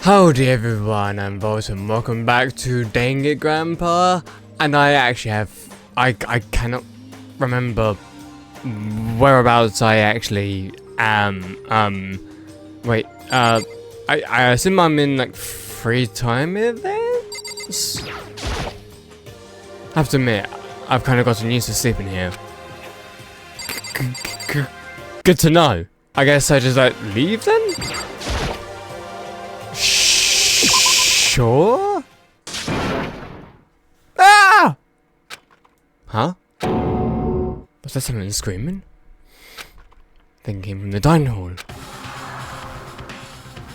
Howdy everyone, I'm Bolt and welcome back to Danganronpa. And I actually have, I cannot remember whereabouts I actually am. Wait, I assume I'm in like free time events? I have to admit, I've kind of gotten used to sleeping here. Good to know. I guess I just like leave then? Sure? Ah! Huh? Was that someone screaming? I think it came from the dining hall.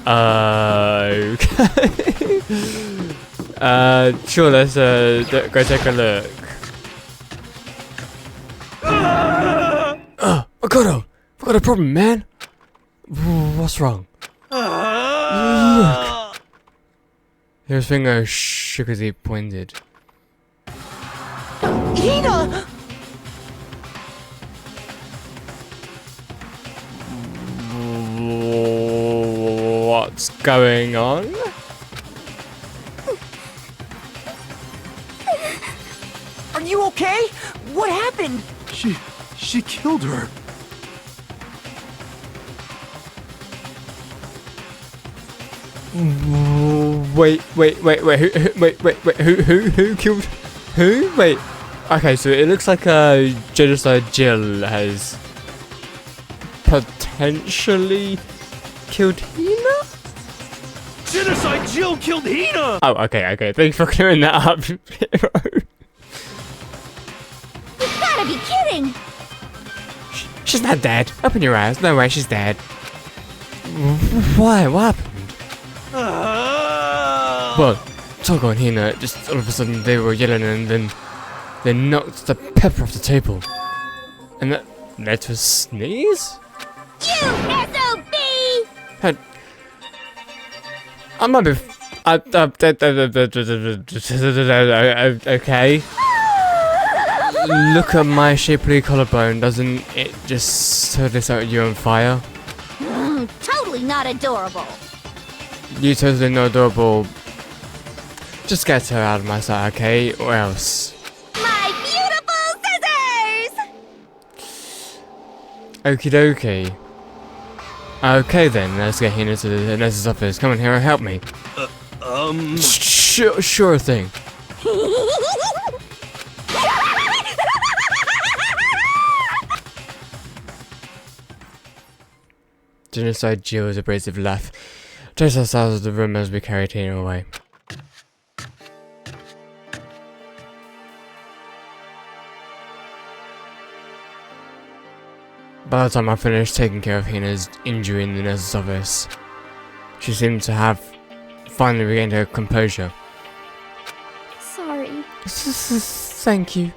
Okay. Sure, let's go take a look. I got a problem, man. What's wrong? Look. His finger shook as he pointed. HINA! What's going on? Are you okay? What happened? She killed her. Wait, who killed who? Wait. Okay, so it looks like Genocide Jill has potentially killed HINA? Genocide Jill killed HINA! Oh, okay. Thanks for clearing that up, hero. You gotta be kidding! She's not dead. Open your eyes. No way, she's dead. Why? What happened? Well, Togo and HINA, just all of a sudden they were yelling and then they knocked the pepper off the table. And that led to a sneeze? You SOB! I might be... okay. Look at my shapely collarbone, doesn't it just totally set you on fire? Totally not adorable. You totally not adorable. Just get her out of my sight, okay? Or else. My beautiful scissors! Okie dokie. Okay then, let's get HINA to the nurse's office. Come on, Hero, help me. Sure thing. Genocide Jill's abrasive laugh chased us out of the room as we carried HINA away. By the time I finished taking care of HINA's injury in the nurse's office, she seemed to have finally regained her composure. Sorry. Thank you.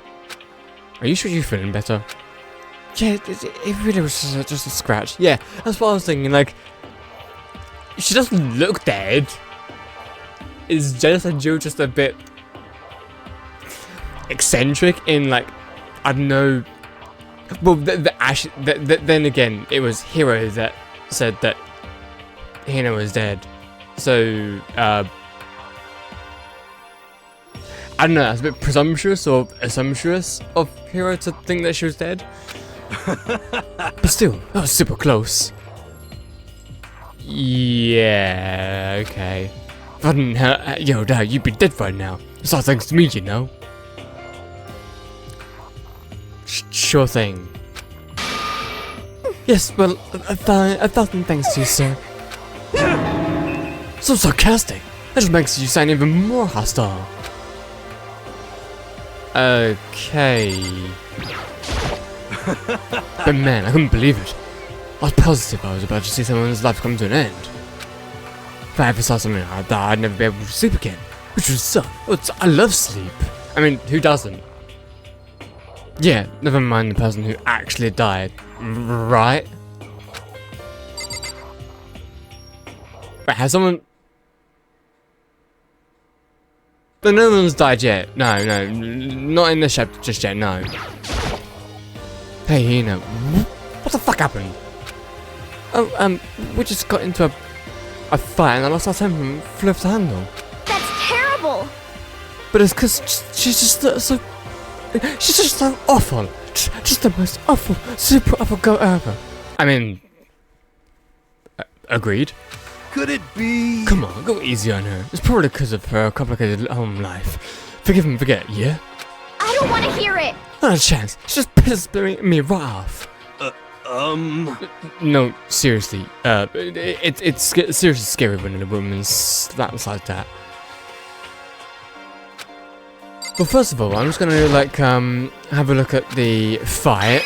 Are you sure you're feeling better? Yeah, it really was just a scratch. Yeah, that's what I was thinking, like, she doesn't look dead. Is Genocide Jill just a bit eccentric in, like, I don't know. Well, then again, it was Hero that said that HINA was dead. So, I don't know, that's a bit presumptuous or assumptuous of Hero to think that she was dead. But still, that was super close. Yeah, okay. If I didn't yo, Dad, you'd be dead right now. It's all thanks to me, you know. Sure thing. Yes, well, a thousand thanks to you, sir. So sarcastic. That just makes you sound even more hostile. Okay. But man, I couldn't believe it. I was positive I was about to see someone's life come to an end. If I ever saw something like that, I'd never be able to sleep again. Which would suck. I love sleep. I mean, who doesn't? Yeah, never mind the person who actually died. Right? Wait, has someone... But no one's died yet. No, not in this chapter just yet, no. Hey, HINA, what the fuck happened? Oh, we just got into a a fight and I lost our temper and flew off the handle. That's terrible. But it's because she's just so... She's just so awful. Just the most awful, super awful girl ever. I mean... agreed. Could it be? Come on, go easy on her. It's probably because of her complicated home life. Forgive and forget, yeah? I don't want to hear it. Not a chance. She just pisses me right off. No, seriously. It's seriously scary when a woman slaps like that. Well, first of all, I'm just gonna like have a look at the fight.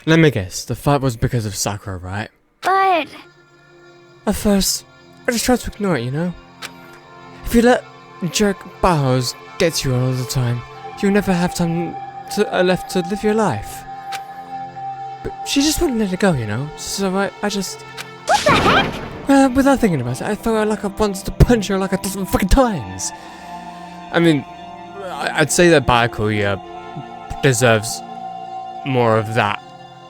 Let me guess. The fight was because of Sakura, right? But... At first, I just tried to ignore it, you know? If you let jerk Bauhaus get to you all the time, you'll never have time left to live your life. But she just wouldn't let it go, you know? So I just... What the heck? Without thinking about it, I felt like I wanted to punch her like a dozen fucking times. I mean, I'd say that Byakuya deserves more of that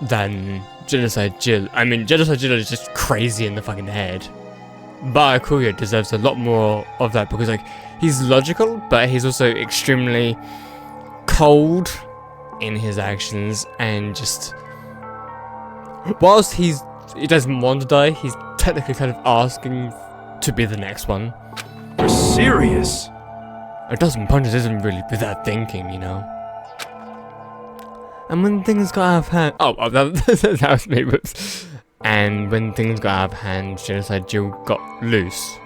than Genocide Jill. I mean, Genocide Jill is just crazy in the fucking head. Byakuya deserves a lot more of that because, like, he's logical, but he's also extremely cold in his actions and just... Whilst he doesn't want to die, he's technically kind of asking to be the next one. You're serious? A dozen punches isn't really without thinking, you know. And when things got out of hand... Oh, that was me, whoops. And when things got out of hand, Genocide Jill got loose.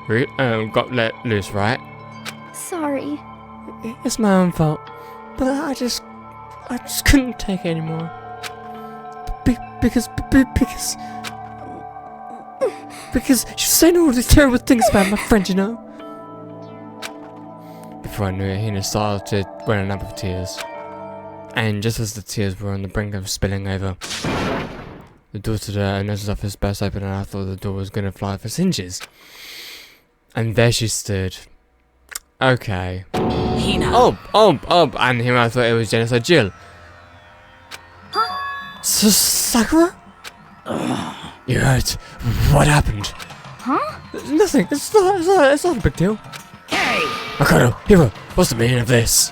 Got let loose, right? Sorry. It's my own fault. But I just couldn't take it anymore. Because she's saying all these terrible things about my friend, you know? Before I knew it, Hina started welling up with tears. And just as the tears were on the brink of spilling over, the door to the nurse's office burst open and I thought the door was going to fly off its hinges. And there she stood. Okay. HINA. Oh, and here I thought it was Genocide Jill. Sakura? You hurt. What happened? Huh? Nothing. It's not a big deal. Hey! Makoto, Hiro, what's the meaning of this?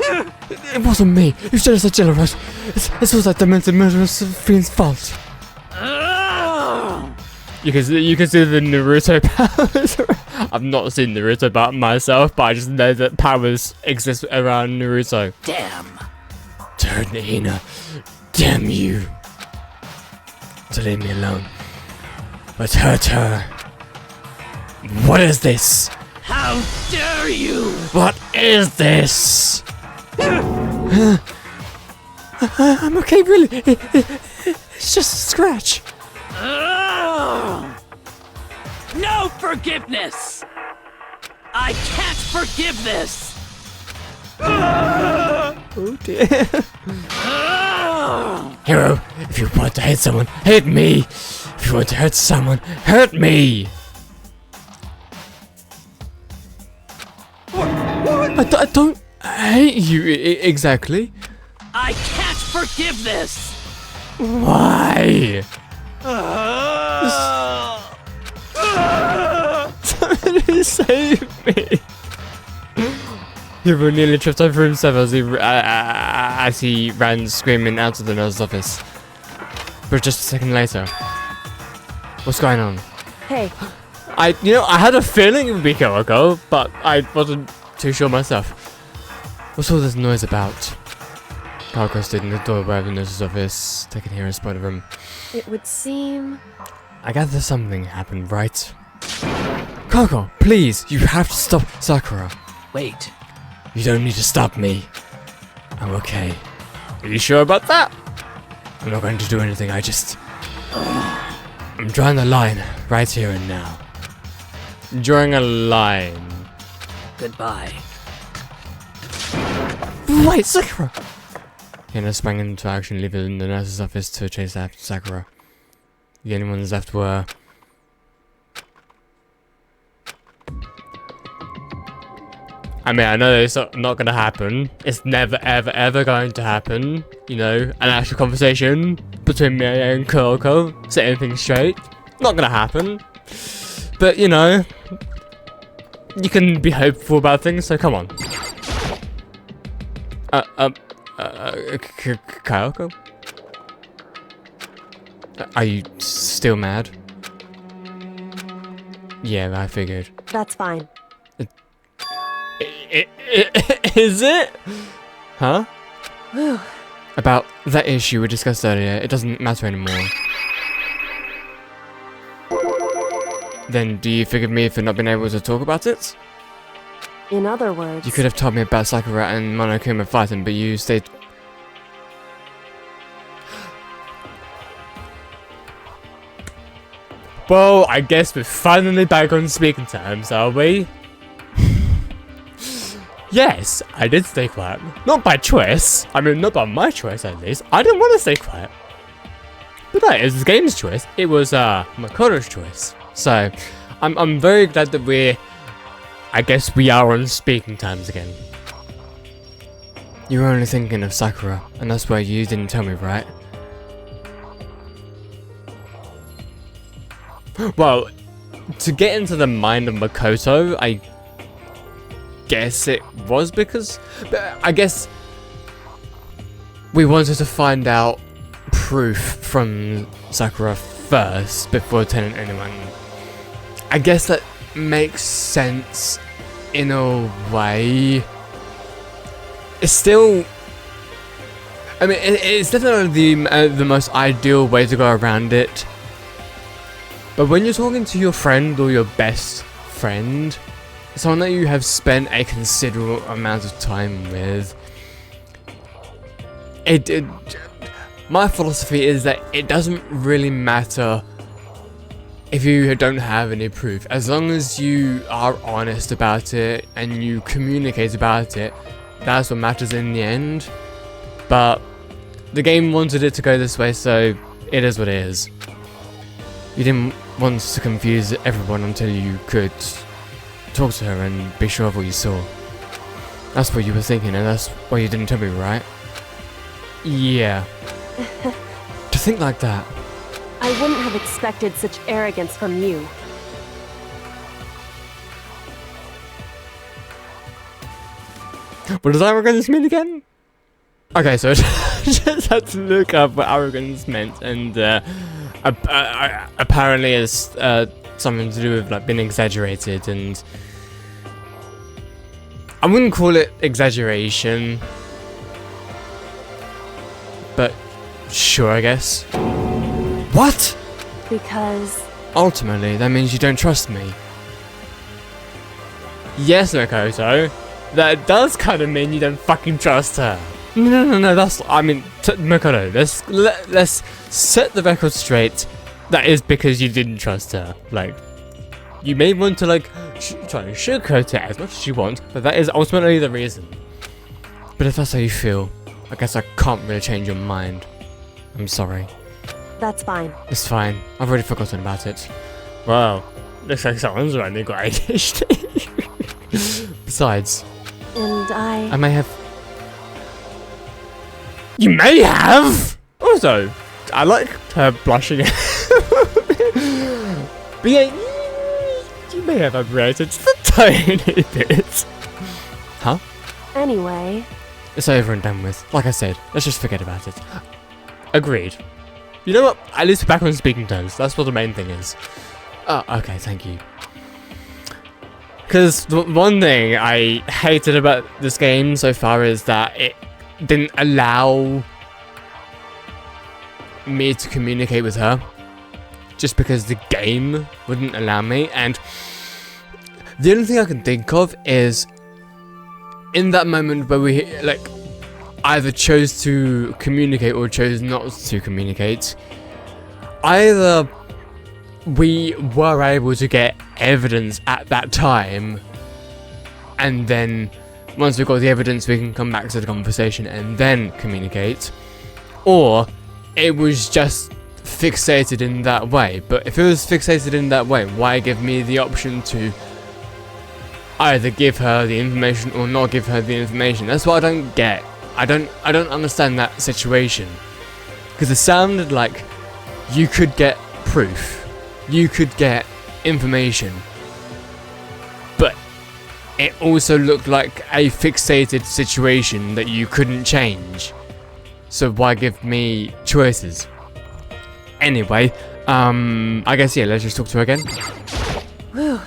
It wasn't me. It was Genocide Jill, right? It's all that demented murderous fiend's fault. You can see the Naruto powers. I've not seen Naruto about myself, but I just know that powers exist around Naruto. Damn. Turn Hina. Damn you. To leave me alone. But hurt her. What is this? How dare you! What is this? I'm okay, really. It's just a scratch. No forgiveness! I can't forgive this! Oh dear. Hiro, if you want to hate someone, hate me. If you want to hurt someone, hurt me. I don't hate you exactly. I can't forgive this! Why? Somebody save me. Hiro nearly tripped over himself as he ran screaming out of the nurse's office. But just a second later. What's going on? Hey. I had a feeling it would be Kyoko, but I wasn't too sure myself. What's all this noise about? Kyoko stood in the doorway of the nurse's office, taking Hiro's spot of room. It would seem... I gather something happened, right? Kyoko, please, you have to stop Sakura. Wait. You don't need to stop me. I'm okay. Are you sure about that? I'm not going to do anything, I'm drawing a line right here and now. Drawing a line. Goodbye. Wait, Sakura! Hina sprang into action, leaving the nurse's office to chase after Sakura. The only ones left were... I mean, I know it's not gonna happen. It's never, ever, ever going to happen. You know, an actual conversation between me and Kyoko, setting things straight. Not gonna happen. But, you know, you can be hopeful about things, so come on. Kyoko? Are you still mad? Yeah, I figured. That's fine. Is it? Huh? About that issue we discussed earlier, it doesn't matter anymore. Then do you forgive me for not being able to talk about it? In other words, You could have told me about Sakura and Monokuma fighting, but you stayed... Well, I guess we're finally back on speaking terms, are we? Yes, I did stay quiet. Not by choice. I mean, not by my choice, at least. I didn't want to stay quiet. But no, it was the game's choice. It was, Makoto's choice. So, I'm very glad that I guess we are on speaking terms again. You were only thinking of Sakura, and that's why you didn't tell me, right? Well, to get into the mind of Makoto, I guess it was because... I guess we wanted to find out proof from Sakura first before telling anyone. I guess that makes sense in a way. It's still... I mean, it's definitely the most ideal way to go around it. But when you're talking to your friend or your best friend, someone that you have spent a considerable amount of time with, my philosophy is that it doesn't really matter if you don't have any proof, as long as you are honest about it and you communicate about it. That's what matters in the end. But the game wanted it to go this way, so it is what it is. You didn't want to confuse everyone until you could talk to her and be sure of what you saw. That's what you were thinking, and that's why you didn't tell me, right? Yeah. To think like that. I wouldn't have expected such arrogance from you. What does arrogance mean again? Okay, so I just had to look up what arrogance meant, and apparently it's something to do with like being exaggerated, and I wouldn't call it exaggeration, but sure, I guess. What? Because... Ultimately, that means you don't trust me. Yes, Makoto. That does kind of mean you don't fucking trust her. No, that's... I mean, Makoto, let's set the record straight. That is because you didn't trust her. Like, you may want to, like, try and sugarcoat it as much as you want, but that is ultimately the reason. But if that's how you feel, I guess I can't really change your mind. I'm sorry. That's fine. It's fine. I've already forgotten about it. Wow. Looks like someone's running got ADHD. Besides... And I may have... You may have! Also, I like her blushing. But yeah, you may have overrated just a tiny bit. Huh? Anyway... It's over and done with. Like I said, let's just forget about it. Agreed. You know what? At least we're back on speaking terms. That's what the main thing is. Oh, okay, thank you. Because the one thing I hated about this game so far is that it didn't allow me to communicate with her. Just because the game wouldn't allow me. And the only thing I can think of is in that moment where we like either chose to communicate or chose not to communicate, either we were able to get evidence at that time, and then once we've got the evidence we can come back to the conversation and then communicate, or it was just fixated in that way. But if it was fixated in that way, why give me the option to either give her the information or not give her the information? That's what I don't get. I don't understand that situation, because it sounded like you could get proof, you could get information. But it also looked like a fixated situation that you couldn't change. So why give me choices? Anyway, I guess, yeah, let's just talk to her again. Whew.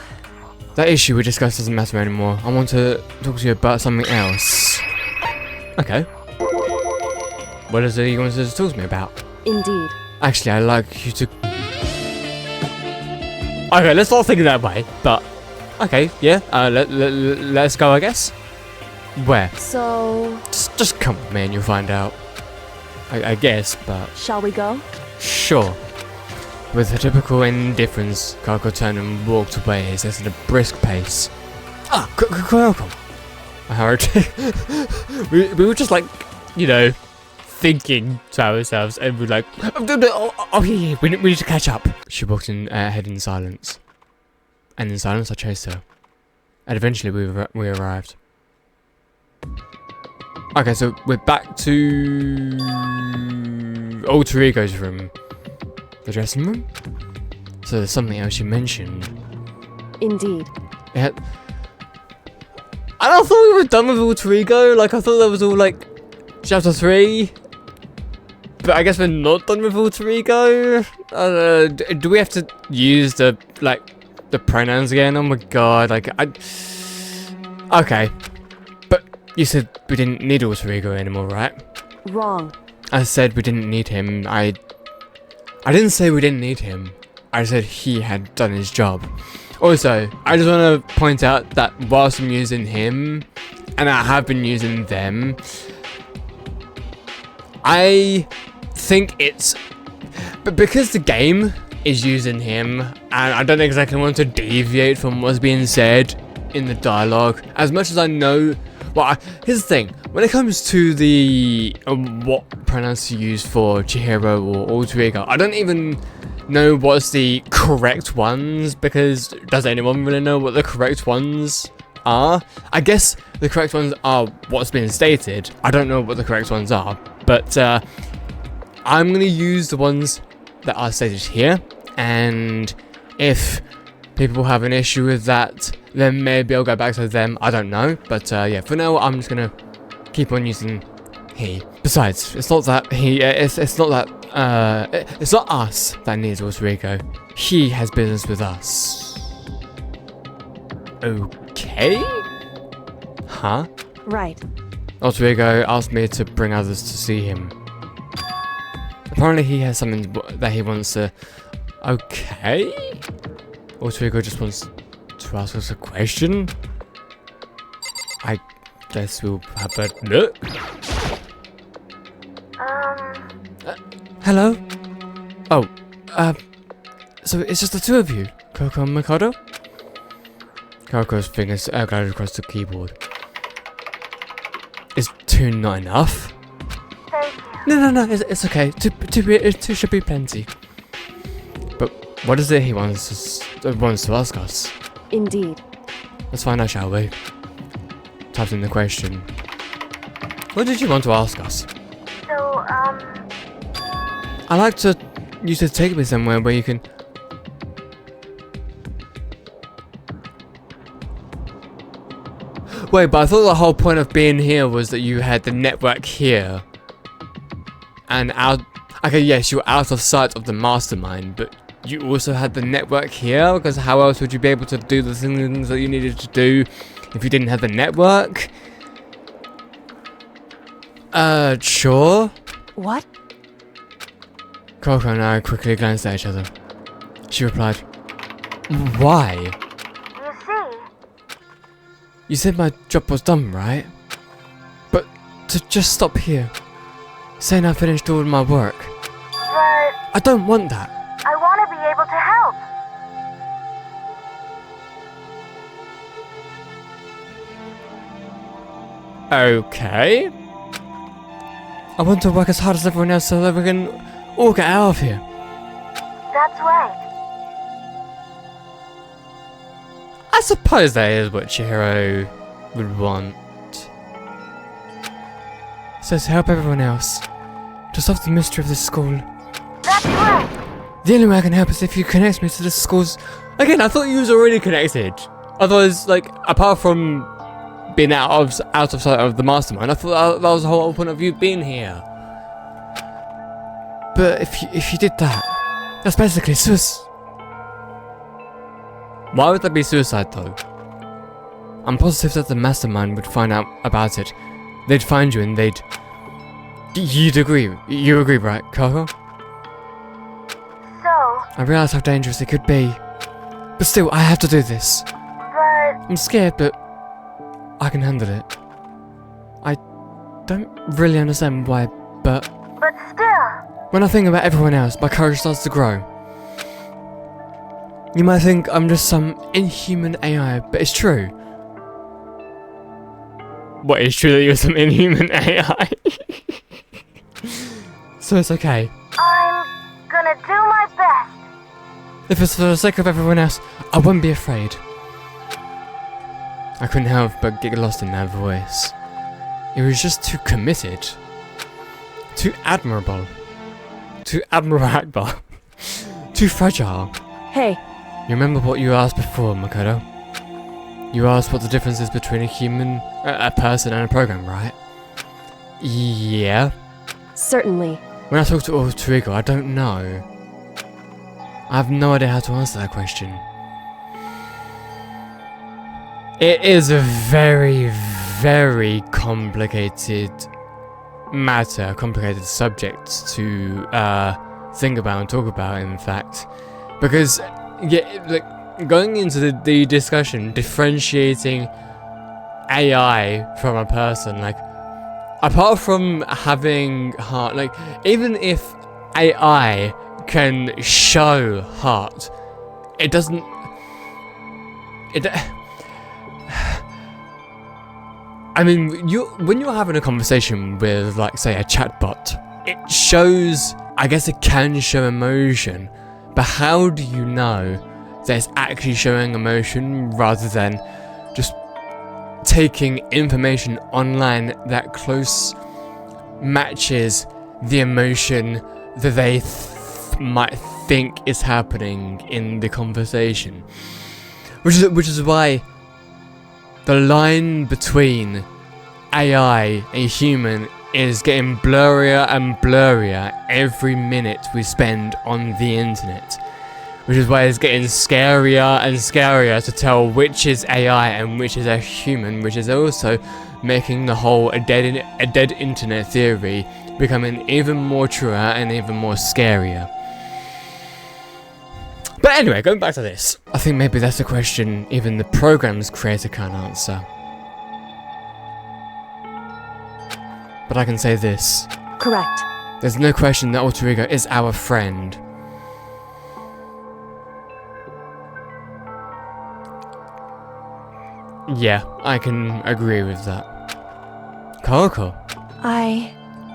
That issue we discussed doesn't matter anymore. I want to talk to you about something else. Okay. What is it you want to talk to me about? Indeed. Actually, I'd like you to... Okay, let's not think that way, but... Okay, yeah, let's go, I guess. Where? So, Just come with me and you'll find out. I guess, but... shall we go? Sure. With a typical indifference, Kako turned and walked away, his at a brisk pace. Ah, Kako! I hurried. we were just like, you know, thinking to ourselves, and we're like, oh yeah, we need to catch up. She walked ahead in silence. And in silence I chased her. And eventually we arrived. Okay, so we're back to Alter Ego's room. The dressing room? So there's something else you mentioned. Indeed. Yeah. I thought we were done with Alter Ego. Like, I thought that was all, like, chapter 3. But I guess we're not done with Alter Ego. Do we have to use the pronouns again? Oh my god, like, okay. But you said we didn't need Alter Ego anymore, right? Wrong. I said we didn't need him. I didn't say we didn't need him. I said he had done his job. Also, I just want to point out that whilst I'm using him, and I have been using them, I think it's... But because the game is using him, and I don't exactly want to deviate from what's being said in the dialogue, as much as I know... Well, here's the thing. When it comes to the what pronouns to use for Chihiro or Alter Ego, I don't even know what's the correct ones, because does anyone really know what the correct ones are? I guess the correct ones are what's been stated. I don't know what the correct ones are, but I'm going to use the ones that are stated here, and if people have an issue with that, then maybe I'll go back to them. I don't know, but yeah, for now I'm just gonna keep on using he. Besides, it's not that it's not that it's not us that needs Alter Ego. He has business with us. Okay? Huh? Right. Alter Ego asked me to bring others to see him. Apparently he has something that he wants to... Okay? Alter Ego just wants to ask us a question? I guess we'll have a look. Hello? Oh, so it's just the two of you, Coco and Mikado? Coco's fingers glided across the keyboard. Is two not enough? No, it's okay. Two should be plenty. But what is it he wants to ask us? Indeed. Let's find out, shall we? Typed in the question. What did you want to ask us? So, I like to... You should take me somewhere where you can... Wait, but I thought the whole point of being here was that you had the network here. And out... Okay, yes, you were out of sight of the mastermind, but you also had the network here? Because how else would you be able to do the things that you needed to do if you didn't have the network? Sure? What? Coco and I quickly glanced at each other. She replied, why? you see, You said my job was done, right? But to just stop here, saying I finished all my work, but I don't want that. I want to be able to help. Okay. I want to work as hard as everyone else so that we can all get out of here. That's right. I suppose that is what Chihiro would want. So to help everyone else, to solve the mystery of this school. That's right. The only way I can help is if you connect me to the schools. Again, I thought you was already connected. Otherwise, like, apart from being out of sight of the mastermind, I thought that was the whole point of you being here. But if you did that, that's basically suicide. Why would that be suicide though? I'm positive that the mastermind would find out about it. They'd find you and they'd... You'd agree. You agree, right, Coco? So, I realise how dangerous it could be. But still, I have to do this. but I'm scared, but I can handle it. I don't really understand why, but still, when I think about everyone else, my courage starts to grow. You might think I'm just some inhuman AI, but it's true. What, it's true that you're some inhuman AI? So it's okay. I'm gonna do my best. If it's for the sake of everyone else, I won't be afraid. I couldn't help but get lost in that voice. It was just too committed. Too admirable. Too admirable. Too fragile. Hey, You remember what you asked before, Makoto? You asked what the difference is between a person and a program, right? Yeah. certainly. When I talk to Alter Ego, I don't know. I have no idea how to answer that question. It is a very, very complicated matter, complicated subject to think about and talk about, in fact. Because, yeah, like, going into the discussion, differentiating AI from a person, like, apart from having heart, like, even if AI can show heart, it doesn't... I mean, when you're having a conversation with, like, say, a chatbot, it shows, I guess it can show emotion, but how do you know that it's actually showing emotion rather than just taking information online that close matches the emotion that they might think is happening in the conversation? Which is why the line between AI and human is getting blurrier and blurrier every minute we spend on the internet. Which is why it's getting scarier and scarier to tell which is AI and which is a human, which is also making the whole a dead internet theory becoming even more truer and even more scarier. But anyway, going back to this, I think maybe that's a question even the program's creator can't answer. But I can say this. Correct. There's no question that Alter Ego is our friend. Yeah, I can agree with that. Coco.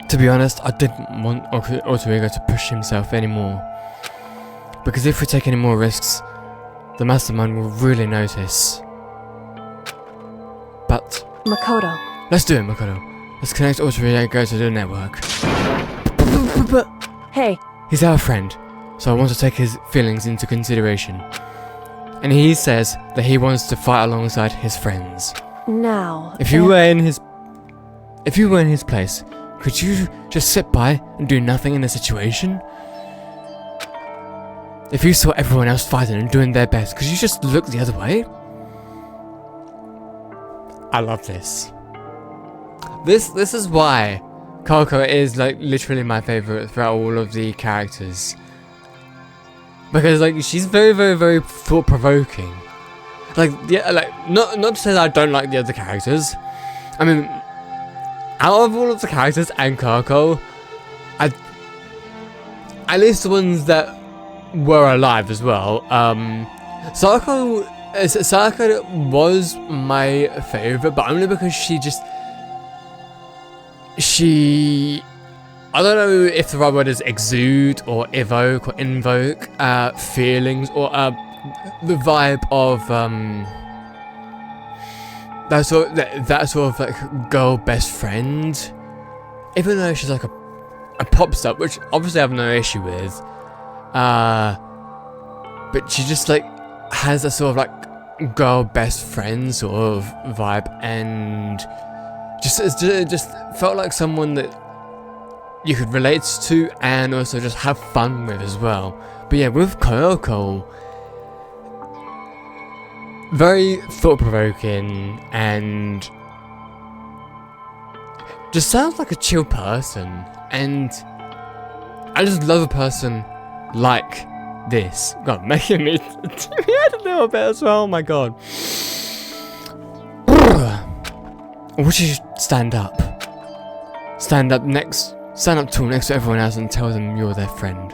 To be honest, I didn't want Alter Ego to push himself anymore. Because if we take any more risks, the mastermind will really notice. But Makoto. let's do it, Makoto. Let's connect Alter Ego to the network. But Hey, he's our friend, so I want to take his feelings into consideration. And he says that he wants to fight alongside his friends. now... If you were in his place, could you just sit by and do nothing in the situation? If you saw everyone else fighting and doing their best, could you just look the other way? I love this. This is why Coco is like literally my favorite throughout all of the characters. Because like she's very, very, very thought-provoking. Like, yeah, like not to say that I don't like the other characters. I mean, out of all of the characters and Coco, at least the ones that were alive as well. Sako was my favorite, but only because I don't know if the right word is exude or evoke or invoke feelings or the vibe of that sort of like girl best friend. Even though she's like a pop star, which obviously I have no issue with, But she just like has a sort of like girl best friend sort of vibe, and it just felt like someone that you could relate to and also just have fun with as well. But yeah, with Kyoko, very thought-provoking and just sounds like a chill person, and I just love a person like this. God, making me teary-eyed a little bit as well. Oh my god. Would you stand up? Stand up tall next to everyone else and tell them you're their friend.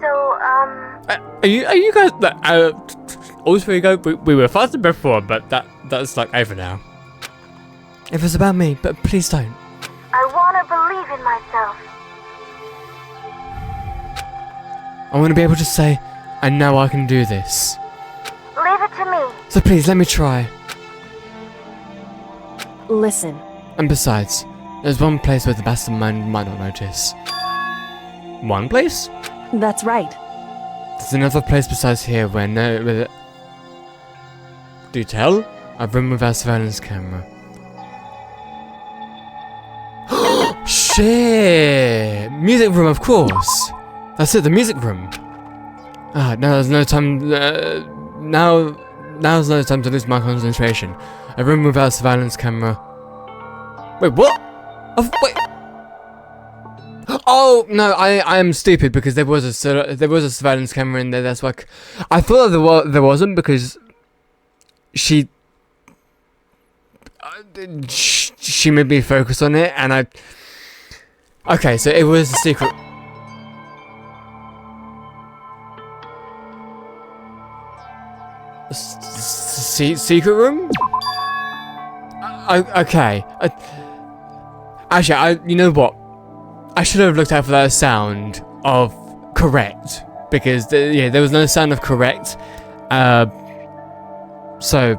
So, Are you guys? Also, we were faster before, but that's like over now. If it's about me, but please don't. I want to believe in myself. I want to be able to say, I know I can do this. Leave it to me. So please, let me try. Listen, And besides, there's one place where the mastermind might not notice. One place? that's right. There's another place besides here where Do tell? A room with our surveillance camera. Shit! Music room, of course! That's it, the music room! Ah, now there's no time, now's no time to lose my concentration. A room without a surveillance camera. Wait, what? Oh, wait! Oh, no, I am stupid because there was a surveillance camera in there, that's like... I thought there wasn't because... She made me focus on it, and I... Okay, so it was a secret... Secret room? Okay. Actually, you know what? I should have looked out for that sound of correct, because there was no sound of correct. So,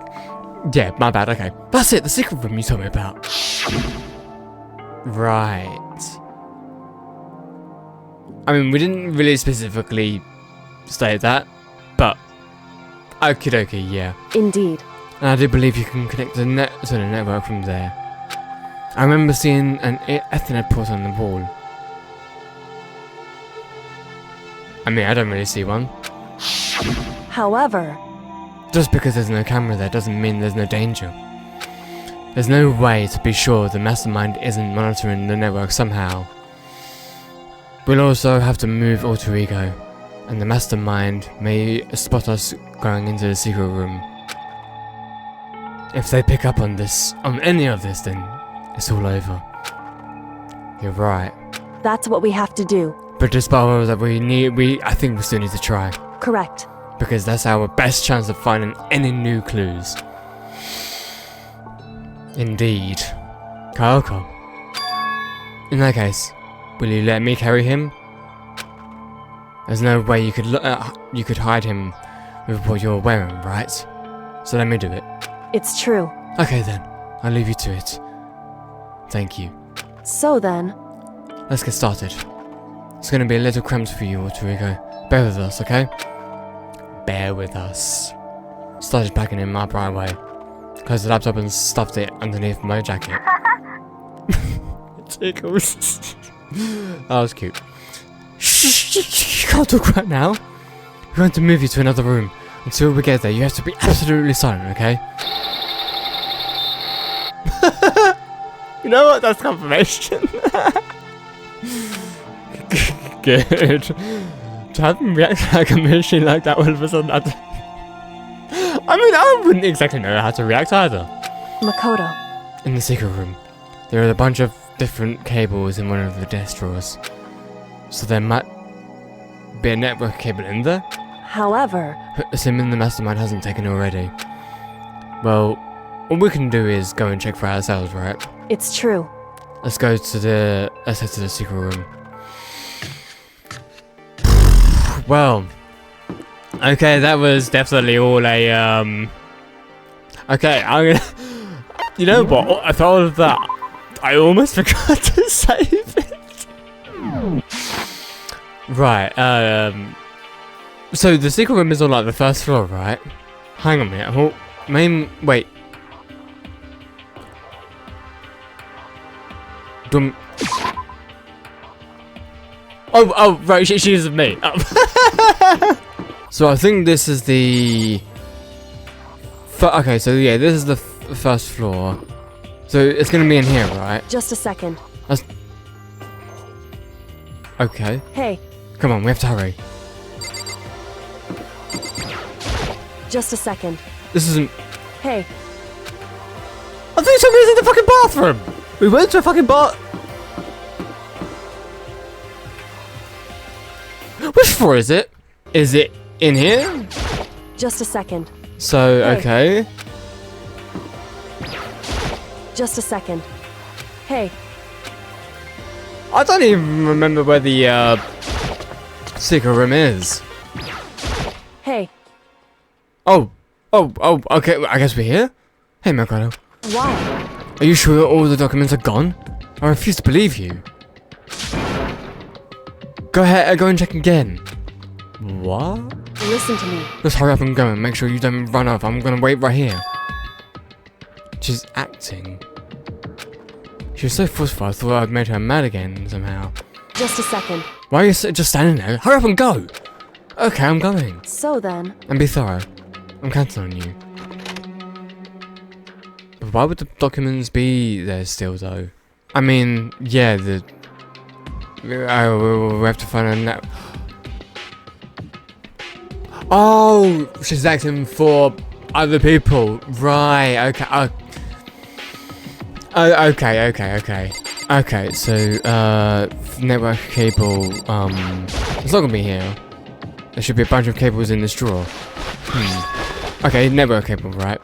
yeah, my bad, okay. That's it, the secret room you told me about. Right. I mean, we didn't really specifically state that, but okie dokie, yeah. Indeed. And I do believe you can connect to the network from there. I remember seeing an Ethernet port on the wall. I mean, I don't really see one. However, Just because there's no camera there doesn't mean there's no danger. There's no way to be sure the mastermind isn't monitoring the network somehow. We'll also have to move Alter Ego, and the mastermind may spot us going into the secret room. If they pick up on any of this, then it's all over. You're right. that's what we have to do. But despite all that, I think we still need to try. Correct. Because that's our best chance of finding any new clues. Indeed. Kyoko. In that case, will you let me carry him? There's no way you could hide him with what you're wearing, right? So let me do it. It's true. Okay then, I'll leave you to it. Thank you. So then, Let's get started. It's gonna be a little cramped for you, Alter Ego. Bear with us, okay? Bear with us. Started packing in my bright way. Closed the laptop and stuffed it underneath my jacket. It tickles. That was cute. Shh, you can't talk right now. We're going to move you to another room. Until we get there, you have to be absolutely silent, okay? You know what? That's confirmation. Good. To have him react like a machine like that all of a sudden, I mean, I wouldn't exactly know how to react either. Makoto. In the secret room, there are a bunch of different cables in one of the desk drawers. So there might be a network cable in there? However, Assuming the mastermind hasn't taken it already. Well, all we can do is go and check for ourselves, right? it's true. Let's head to the secret room. Well, okay, that was definitely all a okay, I'm gonna. You know what? After all of that, I almost forgot to save it. Right, so the secret room is on like the first floor, right? Hang on a minute. Wait. Oh, right, she's me. Oh. So I think this is the... Okay, so yeah, this is the first floor. So it's gonna be in here, right? Just a second. Okay. Hey, Come on, we have to hurry. just a second. This isn't... Hey, I think somebody's in the fucking bathroom! We went to a fucking bath... Which floor is it? Is it in here? just a second. So, Hey. okay. Just a second. Hey, I don't even remember where the, secret room is. hey, Oh, okay, I guess we're here? Hey, Mercado. why? Are you sure all the documents are gone? I refuse to believe you. Go ahead, go and check again. What? Listen to me. Just hurry up and go and make sure you don't run off. I'm gonna wait right here. She's acting. She was so forceful, I thought I'd made her mad again somehow. Just a second. Why are you just standing there? Hurry up and go! Okay, I'm going. So then, And be thorough. I'm counting on you. But why would the documents be there still, though? I mean, yeah, we have to find a net. Oh, she's acting for other people. Right, okay. Okay, so, network cable, it's not gonna be here. There should be a bunch of cables in this drawer. Okay, network cable, right.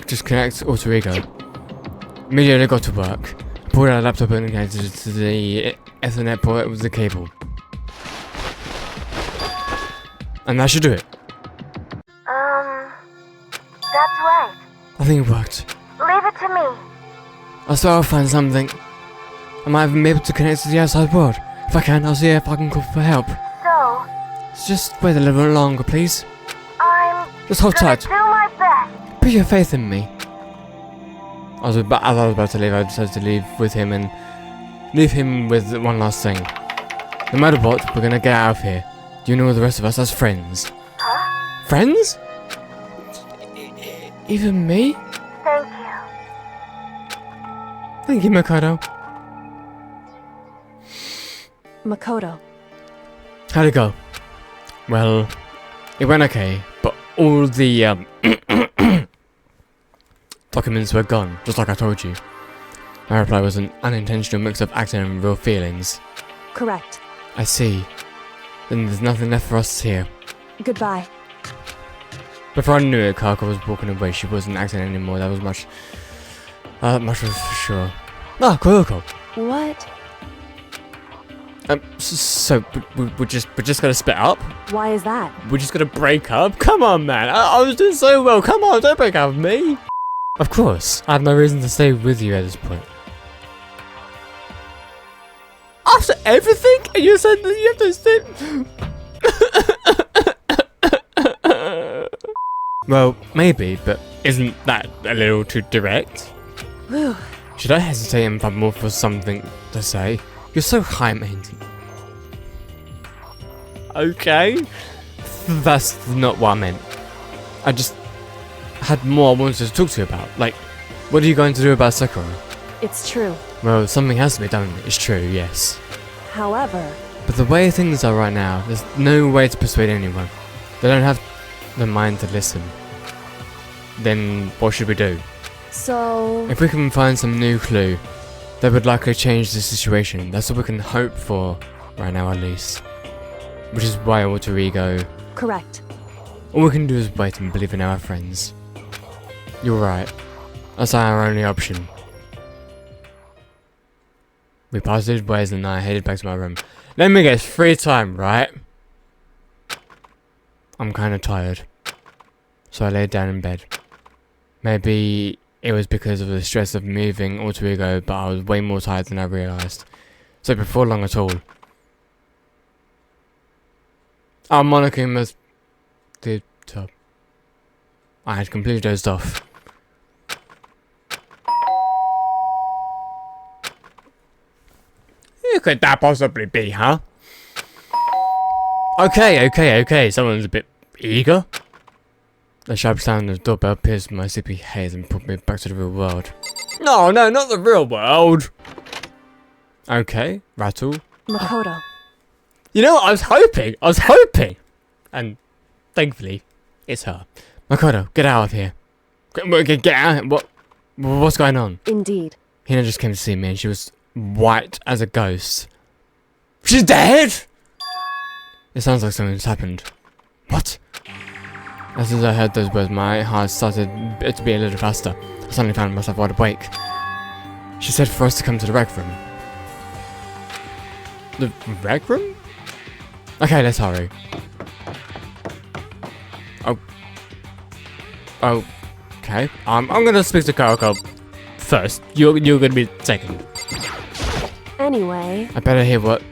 Just connect alter ego. Immediately got to work. Pulled out a laptop and connected it to the Ethernet port with the cable. And that should do it. That's right. I think it worked. Leave it to me. I'll swear I'll find something. I might even be able to connect to the outside world. If I can, I'll see if I can call for help. So, Just wait a little longer, please. I'm Just hold gonna tight. do my best. Put your faith in me. As I was about to leave, I decided to leave with him and leave him with one last thing. No matter what, we're gonna get out of here. You know the rest of us as friends. Huh? Friends? Even me? Thank you. Thank you, Mikado. Makoto. How'd it go? Well, it went okay, but all the documents were gone, just like I told you. My reply was an unintentional mix of acting and real feelings. Correct. I see. Then there's nothing left for us here. Goodbye. Before I knew it, Kako was walking away. She wasn't acting anymore. That was much was for sure. Ah, cool. What? So we're just gonna split up? Why is that? We're just gonna break up? Come on, man. I was doing so well. Come on, don't break up with me. Of course, I had no reason to stay with you at this point. After everything, and you said that you have to stay. Well, maybe, but isn't that a little too direct? Whew. Should I hesitate and fumble for something to say? You're so high maintenance. Okay. That's not what I meant. I just had more I wanted to talk to you about. Like, what are you going to do about Sakura? It's true. Well, something has to be done. It's true, yes. However, But the way things are right now, there's no way to persuade anyone. They don't have the mind to listen. Then what should we do? so... If we can find some new clue, that would likely change the situation. That's what we can hope for, right now at least. Which is why alter ego. Correct. All we can do is wait and believe in our friends. You're right. That's our only option. We parted ways and I headed back to my room. Let me guess, free time, right? I'm kinda tired. So I laid down in bed. Maybe it was because of the stress of moving alter ego, but I was way more tired than I realised. So before long at all, Monokuma's the top. I had completely dozed off. Who could that possibly be, huh? Okay. Someone's a bit eager. The sharp sound of the doorbell pierced my sleepy haze and put me back to the real world. No, not the real world. Okay, rattle. Makoto. You know what? I was hoping. And thankfully, it's her. Makoto, get out of here. Get out. What's going on? Indeed. Hina just came to see me and she was white as a ghost. She's dead? It sounds like something's happened. What? As soon as I heard those words, my heart started to beat a little faster. I suddenly found myself wide awake. She said for us to come to the rec room. The rec room? Okay, let's hurry. Oh. Okay. I'm gonna speak to Karako first. You're gonna be second. Anyway. I better hear what.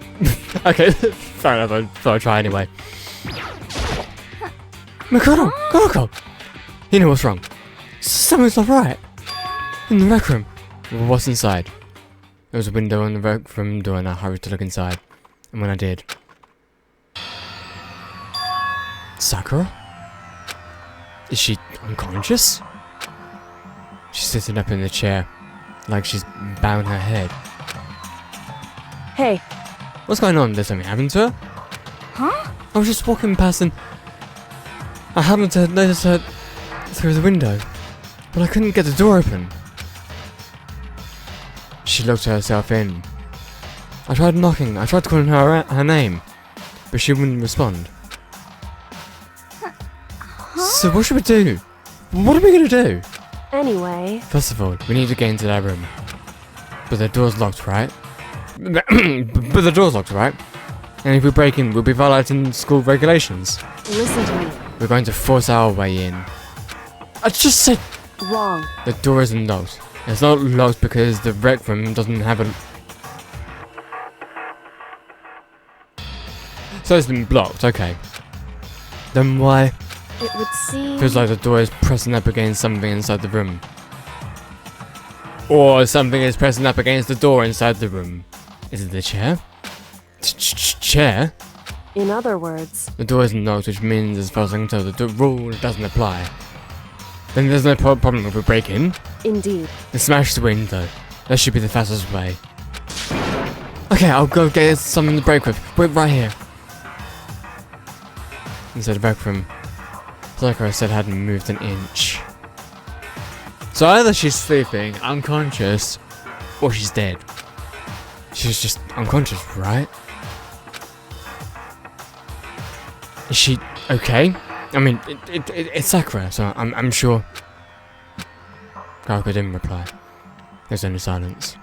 Okay, fair enough. I'll try anyway. Makoto! Karako! You know what's wrong. Something's not right. In the rec room. What's inside? There was a window on the rec room door and I hurried to look inside. And when I did... Sakura? Is she unconscious? She's sitting up in the chair, like she's bowing her head. Hey. What's going on? Did something happen to her? Huh? I was just walking past and I happened to notice her through the window, but I couldn't get the door open. She looked herself in. I tried knocking, I tried calling her name, but she wouldn't respond. So what should we do? What are we gonna do? Anyway. First of all, we need to get into that room. But the door's locked, right? But the door's locked, right? And if we break in, we'll be violating school regulations. Listen to me. We're going to force our way in. I just said... Wrong. The door isn't locked. It's not locked because the rec room doesn't have a... So it's been blocked, okay. Then why? It would seem... Feels like the door is pressing up against something inside the room. Or something is pressing up against the door inside the room. Is it the chair? Chair? In other words... The door isn't locked, which means as far as I can tell, the rule doesn't apply. Then there's no problem if we break in. Indeed. And smash the window. That should be the fastest way. Okay, I'll go get something to break with. Wait right here. Inside the rec room. Like I said, hadn't moved an inch. So either she's sleeping, unconscious, or she's dead. She's just unconscious, right? Is she okay? I mean, it's Sakura, so I'm sure. Karako didn't reply. There's only silence.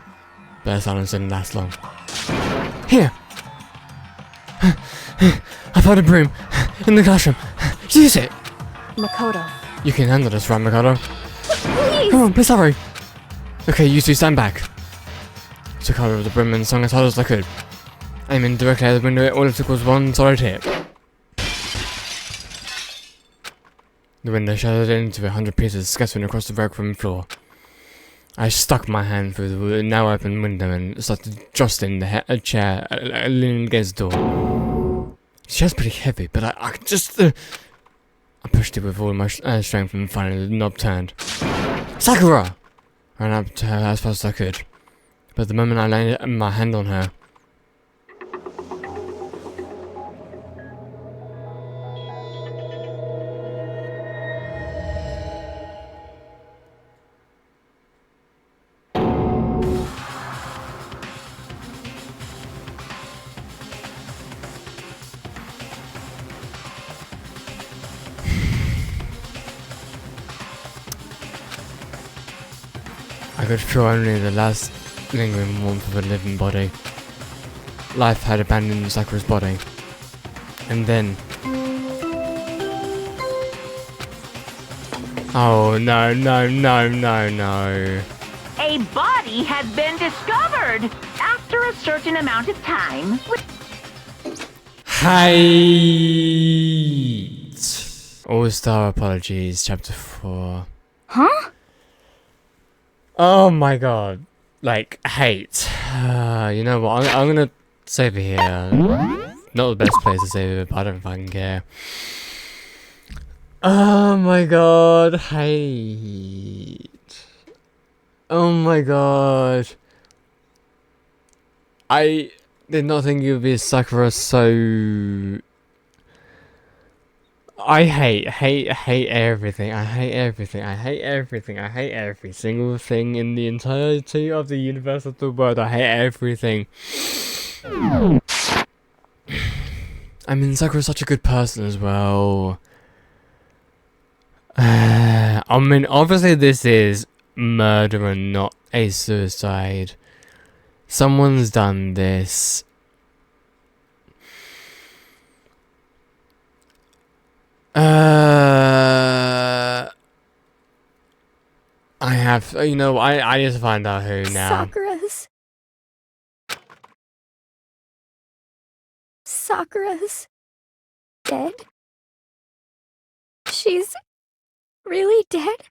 But the silence didn't last long. Here! I found a broom in the classroom. Use it! Makoto. You can handle this, right, Makoto? Please! Come on, please hurry! Okay, you two stand back. I took hold of the broom and swung as hard as I could. Aiming directly at the window, all it took was one solid hit. The window shattered into 100 pieces, scattering across the rec room floor. I stuck my hand through the now open window and started jostling the chair, leaning against the door. The chair's pretty heavy, but I just... I pushed it with all my strength and finally the knob turned. Sakura! I ran up to her as fast as I could. But the moment I laid my hand on her... I could feel only the last lingering warmth of a living body. Life had abandoned Sakura's body. And then... Oh no. A body has been discovered after a certain amount of time. Hate. All-Star Apologies, Chapter 4. Huh? Oh my god. Like, hate. You know what? I'm gonna save it here. Not the best place to save it, but I don't fucking care. Oh my god. Hate. Oh my god. I did not think it would be Sakura so... I hate everything. I hate everything. I hate everything. I hate every single thing in the entirety of the universe of the world. I hate everything. I mean, Sakura's such a good person as well. I mean, obviously this is murder and not a suicide. Someone's done this. I have, you know, I need to find out who now. Sakura's dead? She's really dead?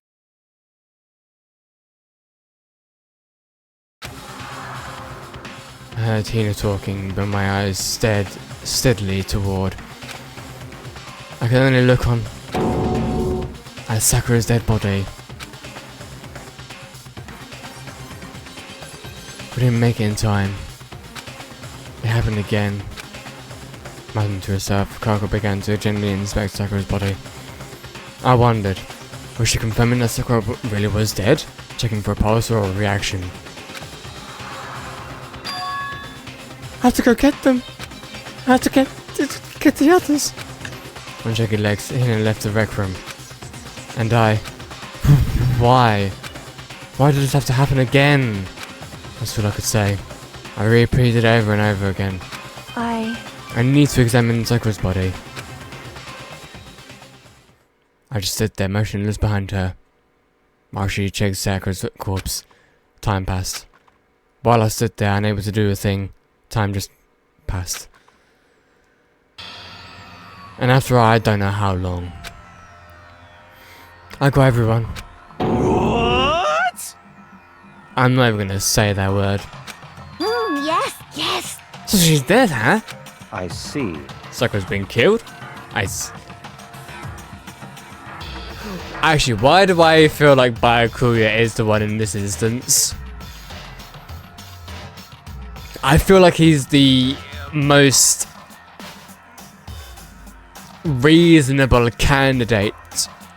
I heard HINA talking, but my eyes stared steadily toward. I could only look on at Sakura's dead body. We didn't make it in time. It happened again. Muttering to herself, Kako began to gently inspect Sakura's body. I wondered, was she confirming that Sakura really was dead? Checking for a pulse or a reaction. I have to go get them. I have to get the others. On shaky legs, HINA left the rec room. And I... Why? Why did it have to happen again? That's what I could say. I repeated it over and over again. I need to examine Sakura's body. I just stood there motionless behind her, while she checked Sakura's corpse. Time passed. While I stood there unable to do a thing, time just passed. And after I don't know how long. I got everyone. What? I'm not even gonna say that word. Yes. So she's dead, huh? I see. Sakura's been killed? Actually, why do I feel like Byakuya is the one in this instance? I feel like he's the most reasonable candidate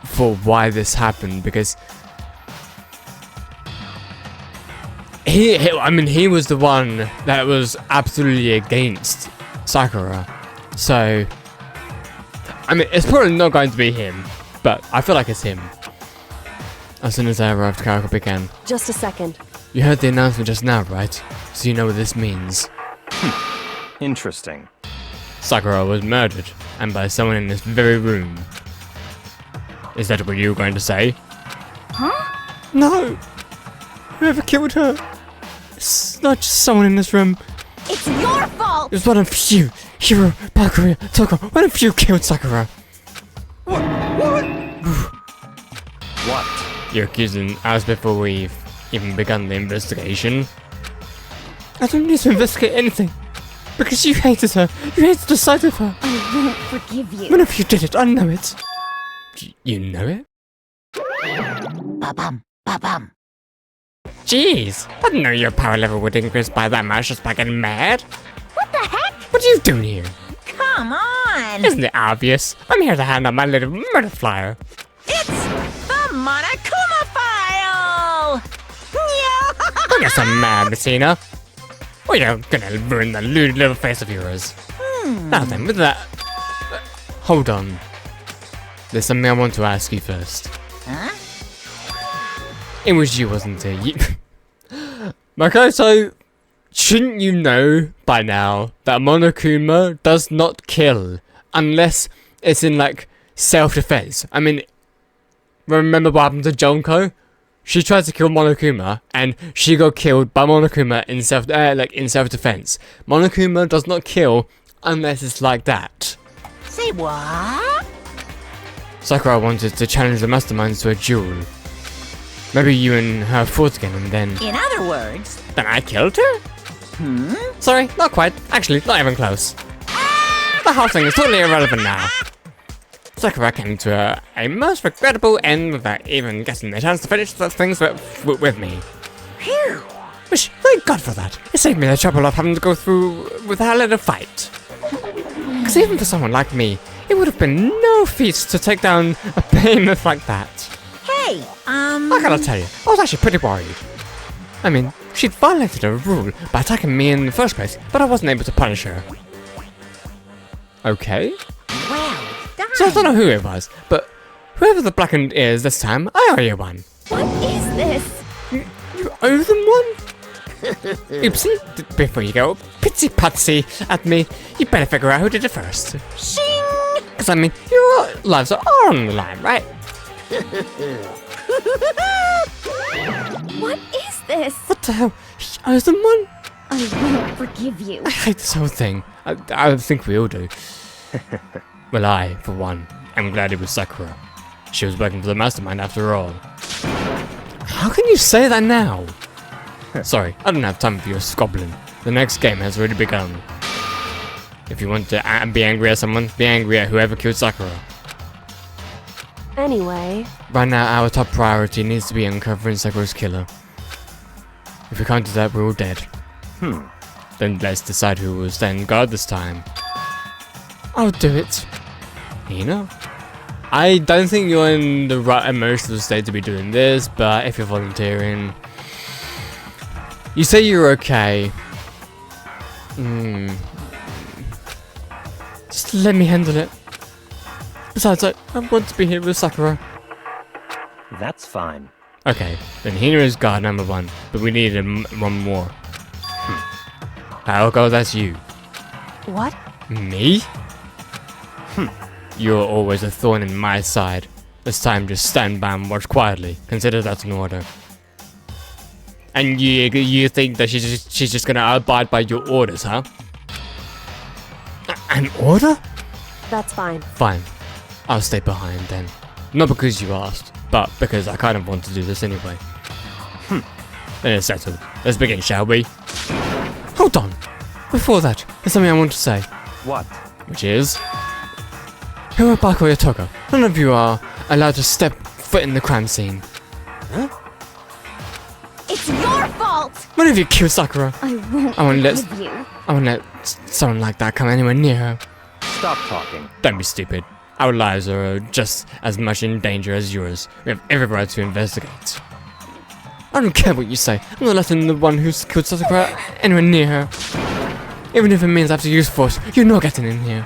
for why this happened, because he was the one that was absolutely against Sakura. So, I mean, it's probably not going to be him, but I feel like it's him. As soon as I arrived, Kako began. Just a second. You heard the announcement just now, right? So you know what this means. Interesting. Sakura was murdered, and by someone in this very room. Is that what you were going to say? Huh? No! Whoever killed her? It's not just someone in this room. It's your fault! It was one of you! Hiro, Byakuya, Toko, one of you killed Sakura! What? You're accusing us before we've even begun the investigation. I don't need to investigate anything. Because you hated her. You hated the sight of her. I won't forgive you. One of you did it, I know it. You know it? Ba-bum, ba-bum. Jeez, I didn't know your power level would increase by that much just by getting mad. What the heck? What are you doing here? Come on! Isn't it obvious? I'm here to hand out my little murder flyer. It's the Monokuma file! Don't get so mad, Messina. Or you're gonna ruin the lewd little face of yours. Now then, with that... hold on. There's something I want to ask you first. Huh? It was you, wasn't it? You... Makoto, shouldn't you know by now that Monokuma does not kill unless it's in, like, self-defense? I mean, remember what happened to Jonko? She tried to kill Monokuma, and she got killed by Monokuma in self-defense. Monokuma does not kill unless it's like that. Say what? Sakura wanted to challenge the masterminds to a duel. Maybe you and her fought again and then... In other words, Then I killed her? Sorry, not quite. Actually, not even close. The whole thing is totally irrelevant now. Sakura came to a most regrettable end without even getting the chance to finish the things with me. phew. Which, thank God for that. It saved me the trouble of having to go through with a little fight. Because even for someone like me, it would have been no feat to take down a behemoth like that. Hey, I gotta tell you, I was actually pretty worried. I mean, she'd violated a rule by attacking me in the first place, but I wasn't able to punish her. Okay. well done. So I don't know who it was, but whoever the blackened is this time, I owe you one. What is this? You owe them one? Oopsie, before you go pitsy patsy at me, you better figure out who did it first. Shing! Because I mean, your lives are all on the line, right? What is this? What the hell? He owes them one? I won't forgive you. I hate this whole thing. I think we all do. Well, I, for one, am glad it was Sakura. She was working for the mastermind after all. How can you say that now? Sorry, I don't have time for your squabbling. The next game has already begun. If you want to be angry at someone, be angry at whoever killed Sakura. Anyway, Right now, our top priority needs to be uncovering Sakura's killer. If we can't do that, we're all dead. Then let's decide who will stand guard this time. I'll do it. HINA? I don't think you're in the right emotional state to be doing this, but if you're volunteering... You say you're okay. Just let me handle it. Besides, I want to be here with Sakura. That's fine. Okay, then HINA is guard number one, but we need one more. How that's you? what? Me? You're always a thorn in my side. This time just stand by and watch quietly. Consider that an order. And you think that she's just gonna abide by your orders, huh? An order? That's fine. Fine. I'll stay behind then. Not because you asked, but because I kind of want to do this anyway. Then it's settled. Let's begin, shall we? Hold on. Before that, there's something I want to say. What? Which is... Who are Bako Yatoka? None of you are allowed to step foot in the crime scene. It's your fault! One of you killed Sakura. I won't I won't let- forgive you. I won't let someone like that come anywhere near her. Stop talking. Don't be stupid. Our lives are just as much in danger as yours. We have every right to investigate. I don't care what you say. I'm not letting the one who's killed Sakura anywhere near her. Even if it means I have to use force, you're not getting in here.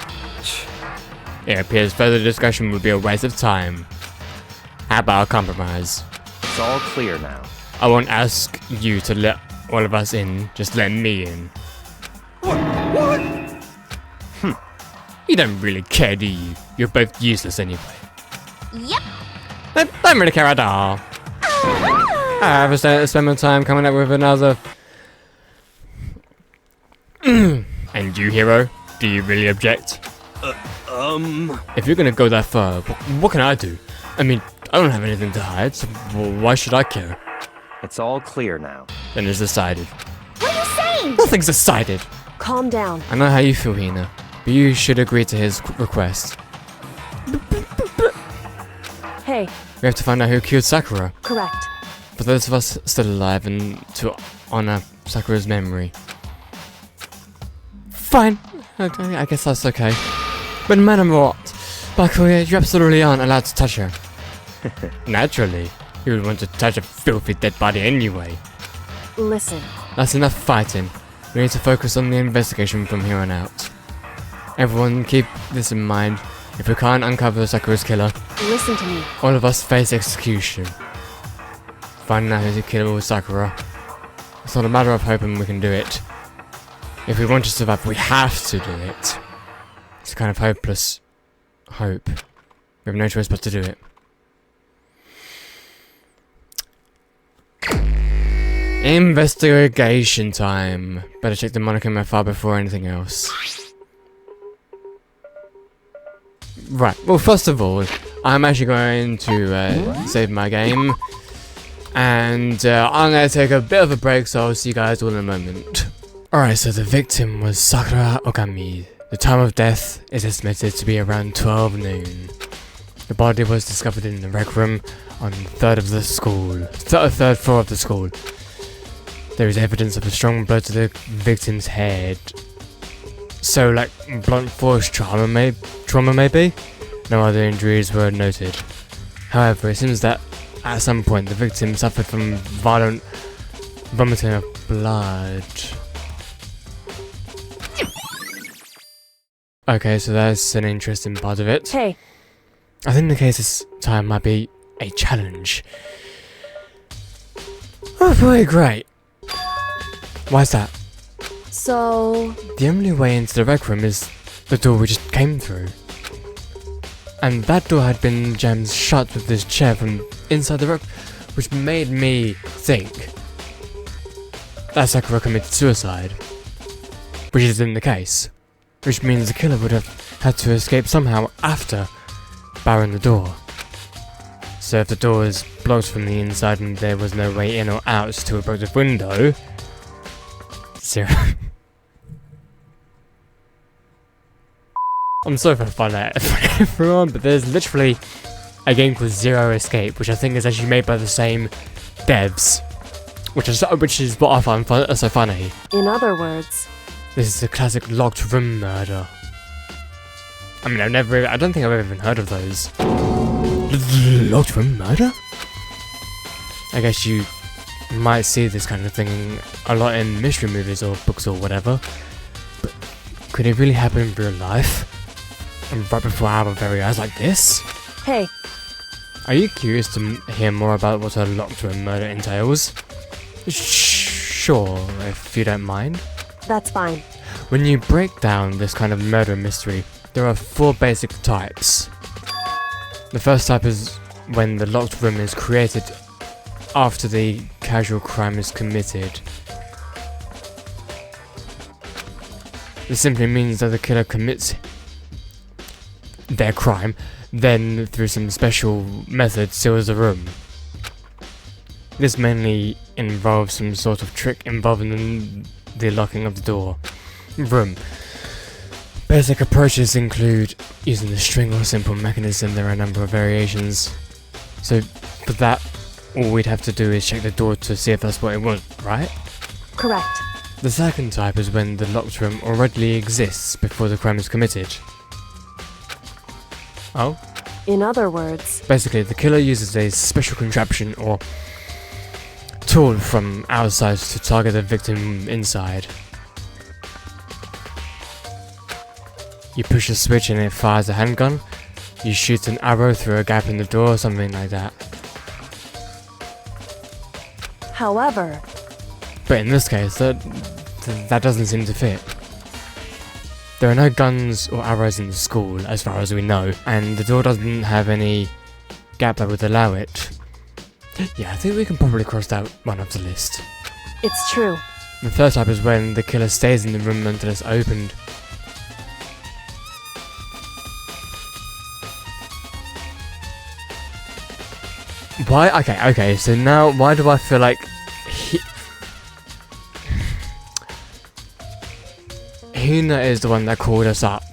It appears further discussion would be a waste of time. How about a compromise? It's all clear now. I won't ask you to let all of us in, just let me in. What? You don't really care, do you? You're both useless anyway. Yep. I don't really care at all. I have to spend my time coming up with another... And you, hero? Do you really object? If you're gonna go that far, what can I do? I mean, I don't have anything to hide, so why should I care? It's all clear now. Then it's decided. What are you saying? Nothing's decided! Calm down. I know how you feel, HINA, but you should agree to his request. Hey, We have to find out who killed Sakura. correct. For those of us still alive and to honor Sakura's memory. Fine. Okay, I guess that's okay. But no matter what, Bakuya, you absolutely aren't allowed to touch her. Naturally, you would want to touch a filthy dead body anyway. Listen, That's enough fighting. We need to focus on the investigation from here on out. Everyone keep this in mind. If we can't uncover Sakura's killer, listen to me. all of us face execution. Finding out who the killer was Sakura. It's not a matter of hoping we can do it. If we want to survive, we have to do it. It's a kind of hopeless hope. We have no choice but to do it. Investigation time. Better check the moniker in my file before anything else. Right, well, first of all, I'm actually going to save my game. And I'm going to take a bit of a break, so I'll see you guys all in a moment. Alright, so the victim was Sakura Ogami. The time of death is estimated to be around 12 noon. The body was discovered in the rec room on the third floor of the school. There is evidence of a strong blow to the victim's head. So, like, blunt force trauma maybe? No other injuries were noted. However, it seems that at some point the victim suffered from violent vomiting of blood. Okay, so that's an interesting part of it. Hey, I think the case this time might be a challenge. Oh boy, great. Why's that? so... The only way into the rec room is the door we just came through. And that door had been jammed shut with this chair from inside the rec, which made me think that Sakura committed suicide. Which isn't the case. Which means the killer would have had to escape somehow after barring the door. So if the door is blocked from the inside and there was no way in or out to a broken window... 0. I'm sorry if I find that for everyone, but there's literally a game called Zero Escape, which I think is actually made by the same devs, which is what I find so funny. In other words... This is a classic locked room murder. I mean, I don't think I've ever even heard of those. Locked room murder? I guess you might see this kind of thing a lot in mystery movies or books or whatever. But could it really happen in real life? And right before our very eyes like this? Hey, Are you curious to hear more about what a locked room murder entails? Sure, if you don't mind. that's fine. When you break down this kind of murder mystery, there are 4 basic types. The first type is when the locked room is created after the casual crime is committed. This simply means that the killer commits their crime, then through some special method seals the room. This mainly involves some sort of trick involving the locking of the room. Basic approaches include using the string or simple mechanism. There are a number of variations. So for that, all we'd have to do is check the door to see if that's what it was, right? Correct. The second type is when the locked room already exists before the crime is committed. Oh? In other words... Basically, the killer uses a special contraption or tool from outside to target the victim inside. You push a switch and it fires a handgun. You shoot an arrow through a gap in the door, something like that. However... But in this case, that doesn't seem to fit. There are no guns or arrows in the school, as far as we know, and the door doesn't have any gap that would allow it. Yeah, I think we can probably cross that one off the list. It's true. The third type is when the killer stays in the room until it's opened. Why? Okay, so now why do I feel like HINA is the one that called us up?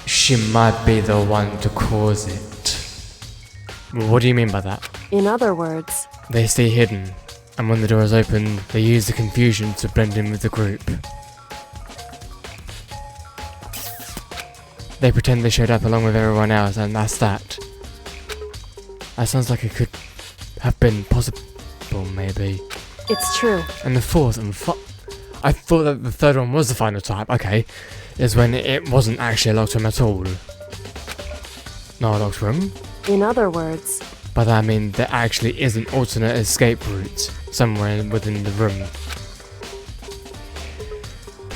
She might be the one to cause it. What do you mean by that? In other words... They stay hidden, and when the door is open, they use the confusion to blend in with the group. They pretend they showed up along with everyone else, and that's that. That sounds like it could have been possible, maybe. It's true. And the fourth and I thought that the third one was the final type, okay, is when it wasn't actually a locked room at all. Not a locked room? In other words... By that I mean there actually is an alternate escape route somewhere within the room.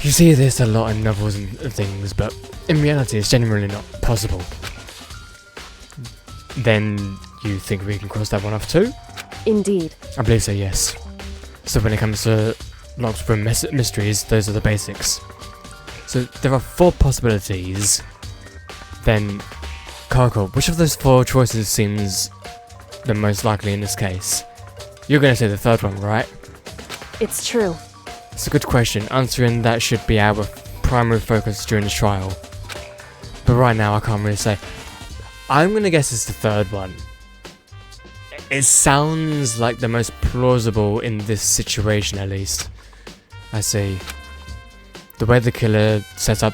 You see this a lot in novels and things, but in reality it's generally not possible. Then you think we can cross that one off too? Indeed. I believe so, yes. So when it comes to locked room mysteries, those are the basics. So there are 4 possibilities. then Kako, which of those 4 choices seems the most likely in this case? You're gonna say the third one, right? It's true. It's a good question. Answering that should be our primary focus during the trial. But right now, I can't really say. I'm gonna guess it's the third one. It sounds like the most plausible in this situation, at least. I see. The way the killer set up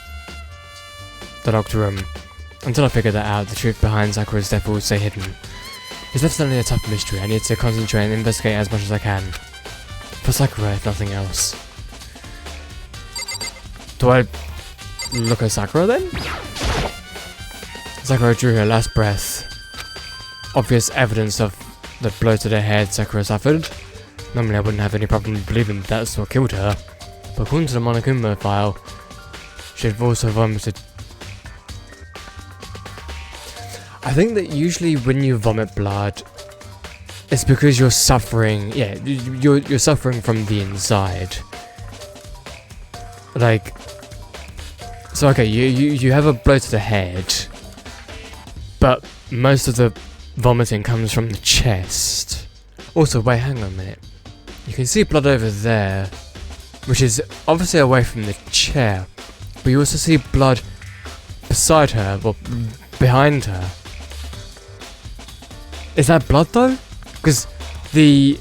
the locked room. Until I figure that out, the truth behind Sakura's death will stay hidden. It's definitely a tough mystery. I need to concentrate and investigate as much as I can. For Sakura, if nothing else. Do I look at Sakura then? Sakura drew her last breath. Obvious evidence of the blow to the head Sakura suffered. Normally I wouldn't have any problem believing that's what killed her. But according to the Monokuma file, she had also vomited. I think that usually when you vomit blood, it's because you're suffering. Yeah, you're suffering from the inside. Like, so okay, you have a blow to the head, but most of the vomiting comes from the chest. Also, wait, hang on a minute. You can see blood over there, which is obviously away from the chair, but you also see blood beside her, well, behind her. Is that blood though? Because the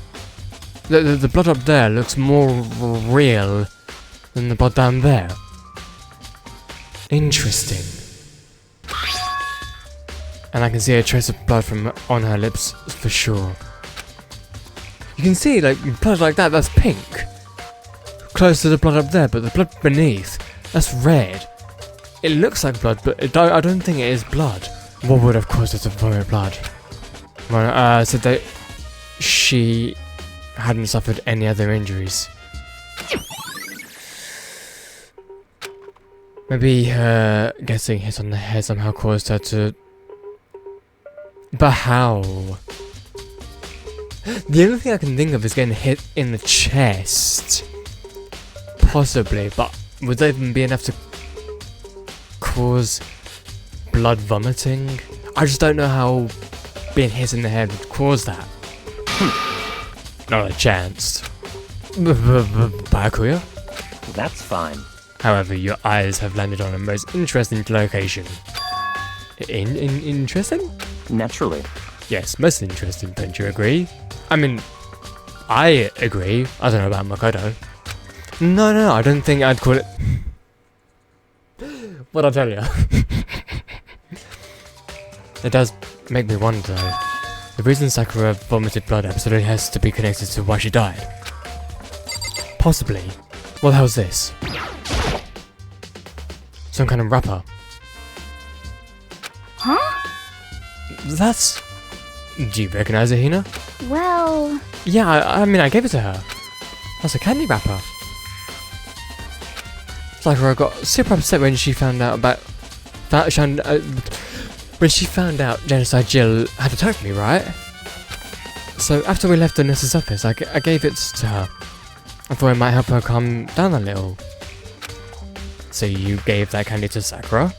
blood up there looks more real than the blood down there. Interesting. And I can see a trace of blood from on her lips for sure. You can see like blood like that, that's pink. Close to the blood up there, but the blood beneath, that's red. It looks like blood, but I don't think it is blood. What would have caused her to vomit blood? Well, said that she hadn't suffered any other injuries. Maybe her getting hit on the head somehow caused her to... But how? The only thing I can think of is getting hit in the chest. Possibly, but would that even be enough to cause blood vomiting? I just don't know how being hit in the head would cause that. Not a chance. Byakuya? That's fine. However, your eyes have landed on a most interesting location. Interesting? Naturally. Yes, most interesting, don't you agree? I mean, I agree. I don't know about Makoto. No, I don't think I'd call it... What'd I tell you? It does make me wonder though. The reason Sakura vomited blood absolutely has to be connected to why she died. Possibly. What the hell's this? Some kind of wrapper. Huh? That's... Do you recognize it, Hina? Well... Yeah, I mean I gave it to her. That's a candy wrapper. Sakura got super upset when she found out about... when she found out Genocide Jill had attacked me, right? So after we left the nurse's office, I gave it to her. I thought it might help her calm down a little. So you gave that candy to Sakura?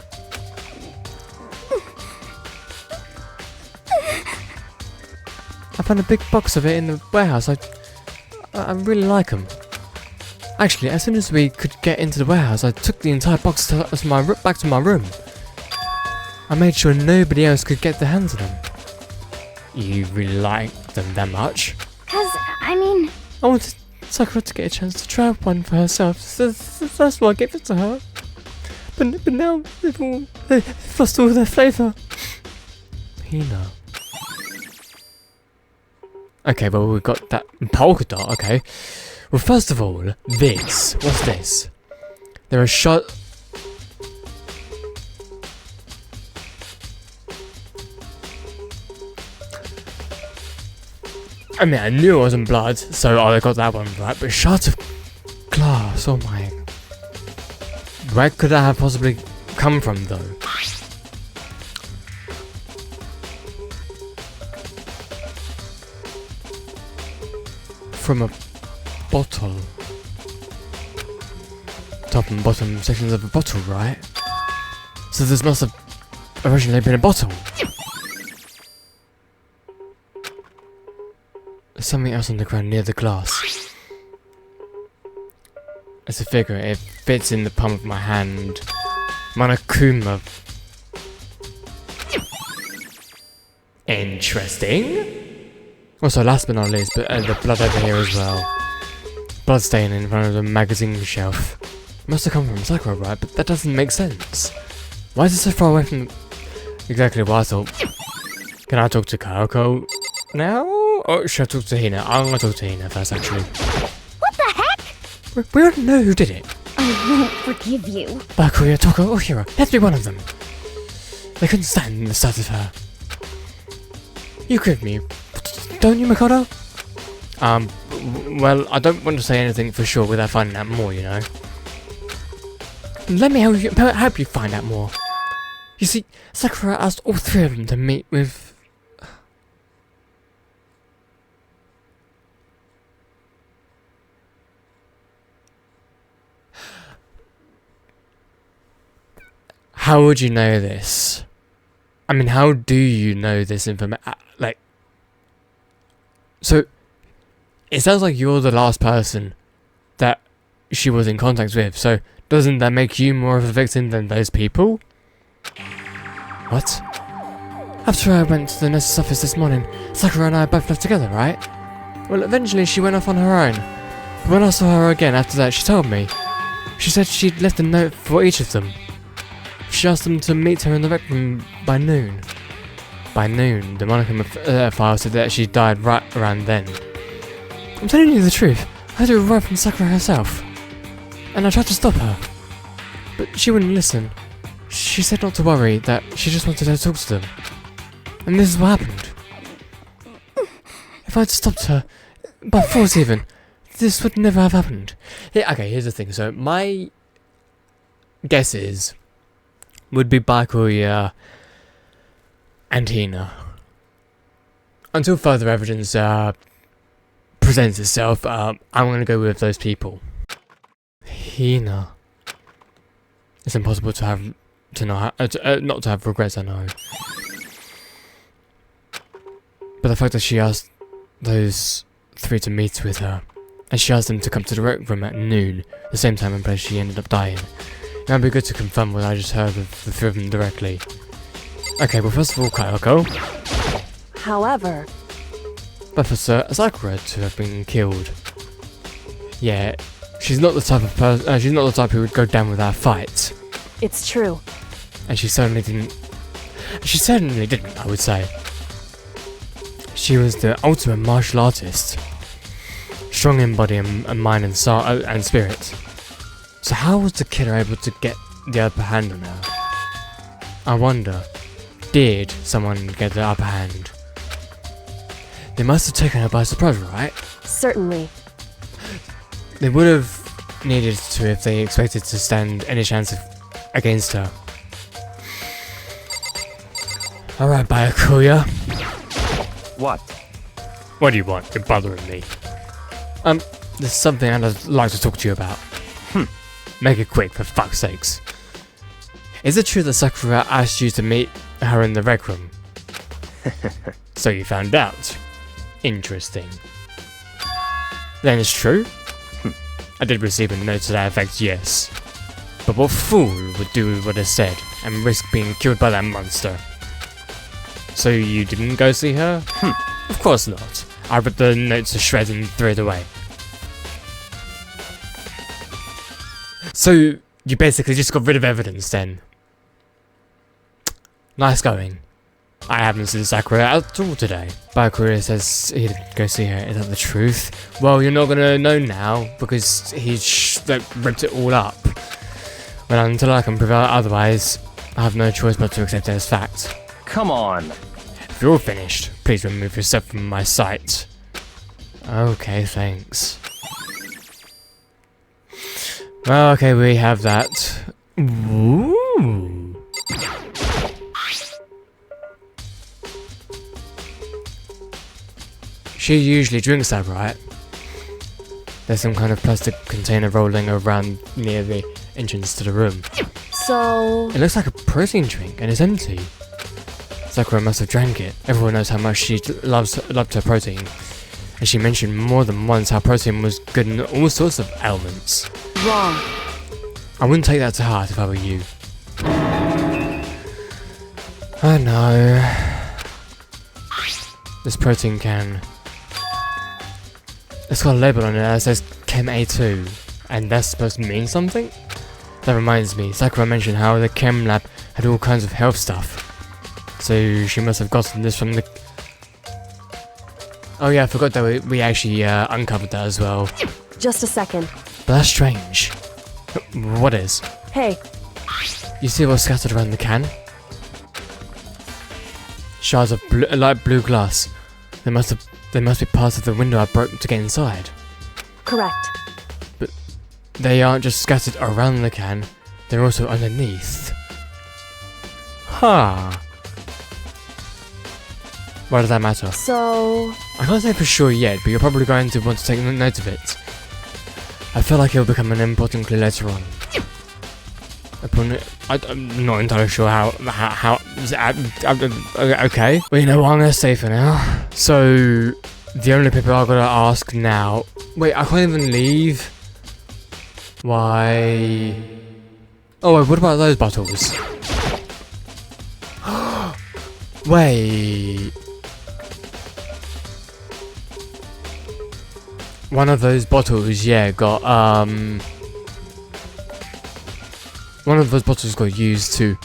I found a big box of it in the warehouse. I really like them. Actually, as soon as we could get into the warehouse, I took the entire box back to my room. I made sure nobody else could get their hands on them. You really like them that much? 'Cause, I mean... I wanted Sakura to get a chance to try one for herself, so that's why I gave it to her. But now they've lost all their flavour. Hina. Okay, well we've got that polka dot, okay. Well first of all, this. What's this? There are shot... I mean, I knew it wasn't blood, so I got that one right, but shards of glass, oh my... Where could that have possibly come from, though? From a bottle. Top and bottom sections of a bottle, right? So this must have originally been a bottle. There's something else on the ground near the glass. It's a figure. It fits in the palm of my hand. Monokuma. Interesting. Also, last but not least, but the blood over here as well. Blood stain in front of the magazine shelf. Must have come from Sakura, right? But that doesn't make sense. Why is it so far away from exactly what I thought? Can I talk to Kyoko now? Or should I talk to Hina? I'm gonna talk to Hina first, actually. What the heck? We don't know who did it. I won't forgive you. Bakuya, Toko, or Hiro. Let's be one of them. They couldn't stand the sight of her. You agree with me, don't you, Makoto? Well, I don't want to say anything for sure without finding out more, you know. Let me help you find out more. You see, Sakura asked all three of them to meet with... How would you know this? I mean, how do you know this information? Like... So... It sounds like you're the last person that she was in contact with, so doesn't that make you more of a victim than those people? What? After I went to the nurse's office this morning, Sakura and I both left together, right? Well, eventually she went off on her own. But when I saw her again after that, she told me. She said she'd left a note for each of them. She asked them to meet her in the rec room by noon. By noon, the Monokuma file said that she died right around then. I'm telling you the truth, I heard it right from Sakura herself. And I tried to stop her. But she wouldn't listen. She said not to worry, that she just wanted to talk to them. And this is what happened. If I'd stopped her, by force even, this would never have happened. Yeah, okay, here's the thing. So, my guesses would be Bakuya and Hina. Until further evidence presents itself, I'm going to go with those people. Hina. It's impossible to have not to have regrets, I know. But the fact that she asked those three to meet with her, and she asked them to come to the rec room at noon, the same time and place she ended up dying. Now it'd be good to confirm what I just heard of the three of them directly. Okay, well first of all, Kyoko. However, But for Sakura to have been killed, yeah, she's not the type of person. She's not the type who would go down without a fight. it's true. And she certainly didn't. She certainly didn't, I would say. She was the ultimate martial artist, strong in body and mind and spirit. So how was the killer able to get the upper hand on her? I wonder, did someone get the upper hand? They must have taken her by surprise, right? Certainly. They would have needed to if they expected to stand any chance against her. Alright, Byakuya. What? What do you want? You're bothering me. There's something I'd like to talk to you about. Make it quick, for fuck's sakes. Is it true that Sakura asked you to meet her in the rec room? So you found out. Interesting. Then it's true? I did receive a note to that effect, yes. But what fool would do what is said and risk being killed by that monster? So you didn't go see her? Of course not. I ripped the note to shreds and threw it away. So you basically just got rid of evidence then? Nice going. I haven't seen Sakura at all today. Bakuya says he didn't go see her. Is that the truth? Well, you're not gonna know now because he ripped it all up. But until I can prove otherwise, I have no choice but to accept it as fact. Come on. If you're all finished, please remove yourself from my sight. Okay, thanks. Well, okay, we have that. Ooh. She usually drinks that, right? There's some kind of plastic container rolling around near the entrance to the room. So... It looks like a protein drink and it's empty. Sakura must have drank it. Everyone knows how much she loved her protein. And she mentioned more than once how protein was good in all sorts of ailments. Wrong. I wouldn't take that to heart if I were you. I know. This protein can. It's got a label on it that says Chem A2. And that's supposed to mean something? That reminds me, Sakura mentioned how the chem lab had all kinds of health stuff. So she must have gotten this from the... Oh yeah, I forgot that we actually uncovered that as well. Just a second. But that's strange. What is? Hey, You see what's scattered around the can? Shards of light blue glass. They must be parts of the window I broke to get inside. correct. They aren't just scattered around the can, they're also underneath. Huh. Why does that matter? So, I can't say for sure yet, but you're probably going to want to take note of it. I feel like it'll become an important clue later on. I'm not entirely sure how okay. Well, you know what I'm gonna say for now. So, the only people I've got to ask now... Wait, I can't even leave? Why? Oh, wait, what about those bottles? Wait. One of those bottles, yeah, got, one of those bottles got used to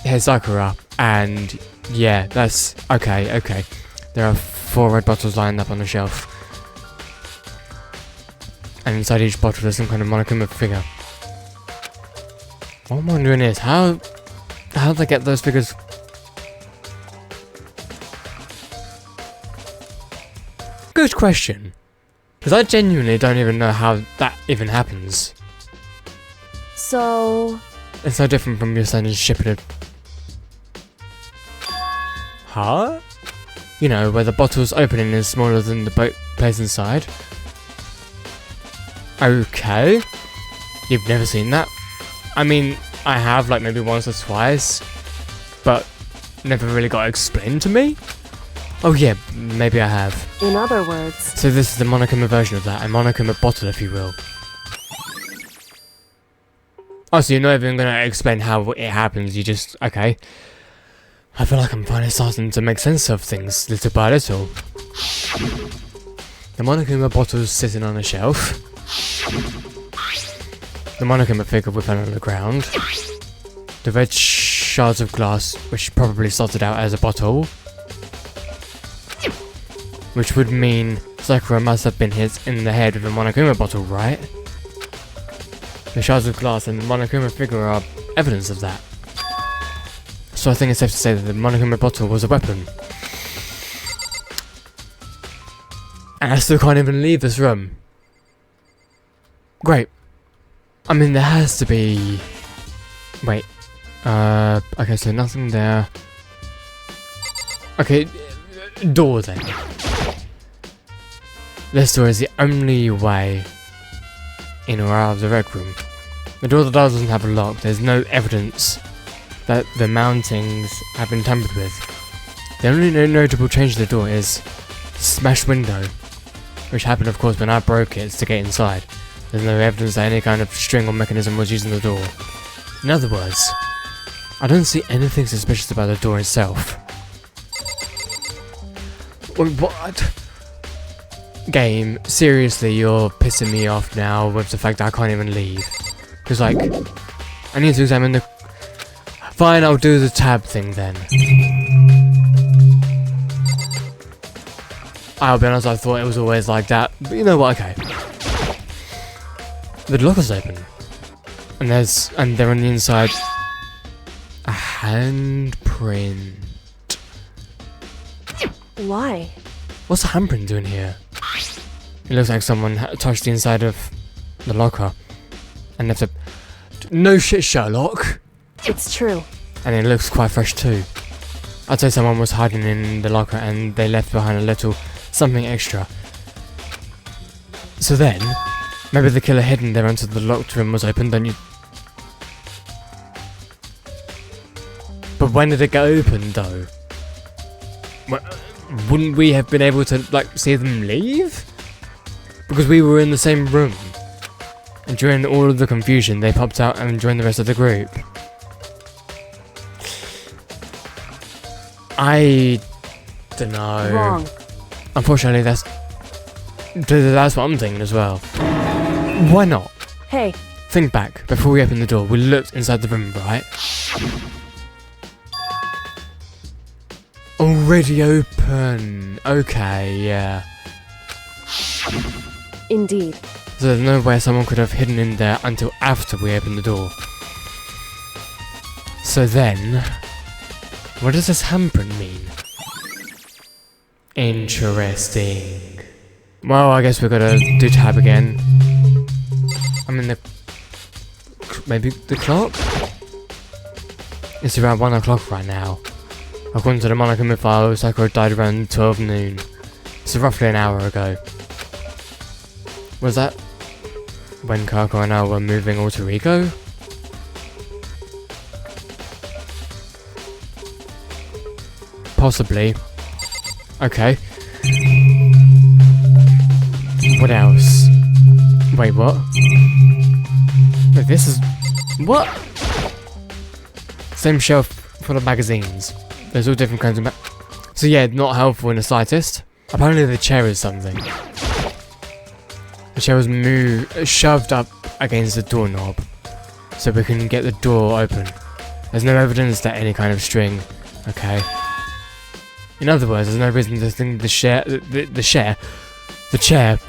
hit Sakura, and yeah, that's, okay. There are 4 red bottles lined up on the shelf. And inside each bottle there's some kind of monochrome figure. What I'm wondering is, how did they get those figures? Good question. Because I genuinely don't even know how that even happens. so... It's so different from your standard shipping it. Huh? You know, where the bottle's opening is smaller than the place inside. Okay. You've never seen that? I mean, I have, like, maybe once or twice. But never really got explained to me? Oh yeah, maybe I have. In other words... So this is the monochrome version of that, a monochrome bottle, if you will. Oh, so you're not even gonna explain how it happens, you just... Okay. I feel like I'm finally starting to make sense of things, little by little. The monochrome bottle's sitting on a shelf. The monochrome figure we found on the ground. The red shards of glass, which probably started out as a bottle. Which would mean Sakura must have been hit in the head with a monochrome bottle, right? The shards of glass and the monochrome figure are evidence of that. So I think it's safe to say that the monochrome bottle was a weapon. And I still can't even leave this room. Great. I mean, there has to be... Wait. Okay, so nothing there. Okay, door then. This door is the only way in or out of the rec room. The door that doesn't have a lock, there's no evidence that the mountings have been tampered with. The only notable change to the door is the smashed window, which happened of course when I broke it to get inside. There's no evidence that any kind of string or mechanism was used in the door. In other words, I don't see anything suspicious about the door itself. Wait, what? Game, seriously, you're pissing me off now with the fact that I can't even leave. Because, like, I need to examine the... Fine, I'll do the tab thing then. I'll be honest, I thought it was always like that, but you know what, okay. The locker's open. And there on the inside... a handprint. Why? What's the handprint doing here? It looks like someone touched the inside of the locker and left a... No shit, Sherlock! It's true. And it looks quite fresh too. I'd say someone was hiding in the locker and they left behind a little something extra. So then, maybe the killer hidden there until the locked room was opened, don't you... But when did it get opened though? Wouldn't we have been able to like see them leave? Because we were in the same room. And during all of the confusion, they popped out and joined the rest of the group. I don't know. Wrong. Unfortunately, that's what I'm thinking as well. Why not? Hey, Think back. Before we opened the door, we looked inside the room, right? Already open. Okay, yeah. indeed. So there's no way someone could have hidden in there until after we opened the door. So then, what does this handprint mean? Interesting. Well, I guess we're gonna do tab again. I'm in the... maybe the clock? It's around 1 o'clock right now. According to the Monaco file, Sakura died around 12 noon. So roughly an hour ago. Was that when Kako and I were moving alter ego? Possibly. Okay. What else? Wait, what? Wait, this is... what? Same shelf full of magazines. There's all different kinds of so yeah, not helpful in the slightest. Apparently the chair is something. The chair was shoved up against the doorknob, so we can get the door open. There's no evidence that any kind of string... okay. In other words, there's no reason to think the chair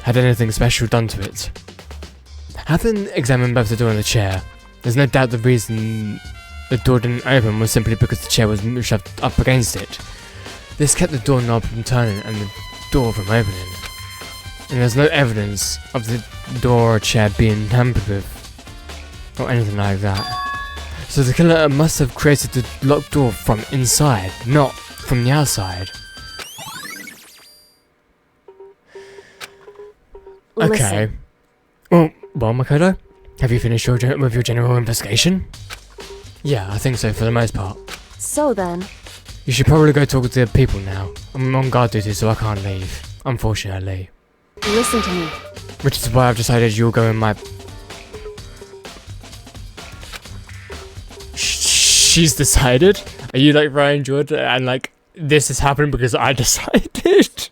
had anything special done to it. Having examined both the door and the chair, there's no doubt the reason the door didn't open was simply because the chair was shoved up against it. This kept the doorknob from turning and the door from opening. And there's no evidence of the door or chair being tampered with, or anything like that. So the killer must have created the locked door from inside, not from the outside. Okay. Listen. Well, Makoto, have you finished with your general investigation? Yeah, I think so for the most part. So then, You should probably go talk to the people now. I'm on guard duty, so I can't leave, unfortunately. listen to me. Which is why I've decided you'll go in my... She's decided? Are you like Ryan Jordan and like, this is happening because I decided?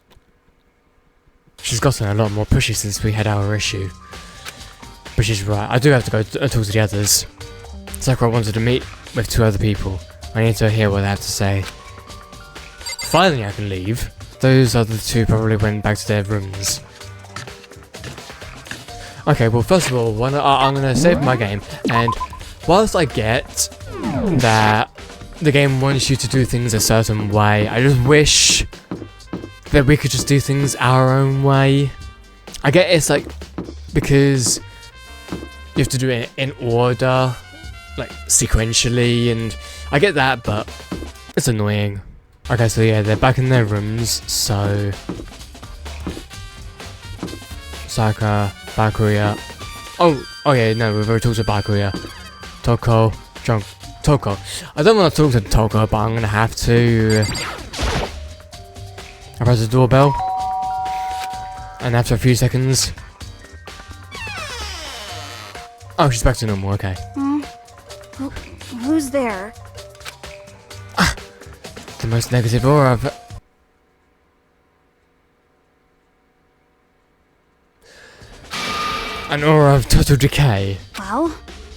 She's gotten a lot more pushy since we had our issue. But she's right, I do have to go talk to the others. Sakura wanted to meet with 2 other people. I need to hear what they have to say. Finally I can leave. Those other 2 probably went back to their rooms. Okay, well first of all, I'm gonna save my game, and whilst I get that the game wants you to do things a certain way, I just wish that we could just do things our own way. I get it's like, because you have to do it in order, like sequentially, and I get that, but it's annoying. Okay, so yeah, they're back in their rooms, so... Sakura, Bakuya... Oh yeah, no, we've already talked to Bakuya. Toko, Toko. I don't want to talk to Toko, but I'm gonna have to... I press the doorbell. And after a few seconds... Oh, she's back to normal, okay. Who's there? The most negative aura of... An aura of total decay. Well,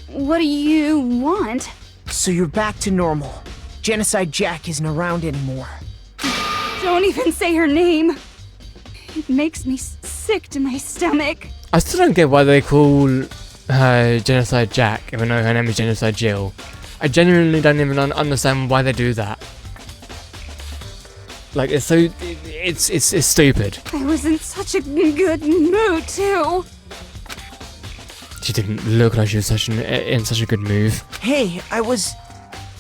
what do you want? So you're back to normal. Genocide Jack isn't around anymore. Don't even say her name. It makes me sick to my stomach. I still don't get why they call her Genocide Jack, even though her name is Genocide Jill. I genuinely don't even understand why they do that. Like, it's so... It's stupid. I was in such a good mood, too. She didn't look like she was in such a good mood. Hey, I was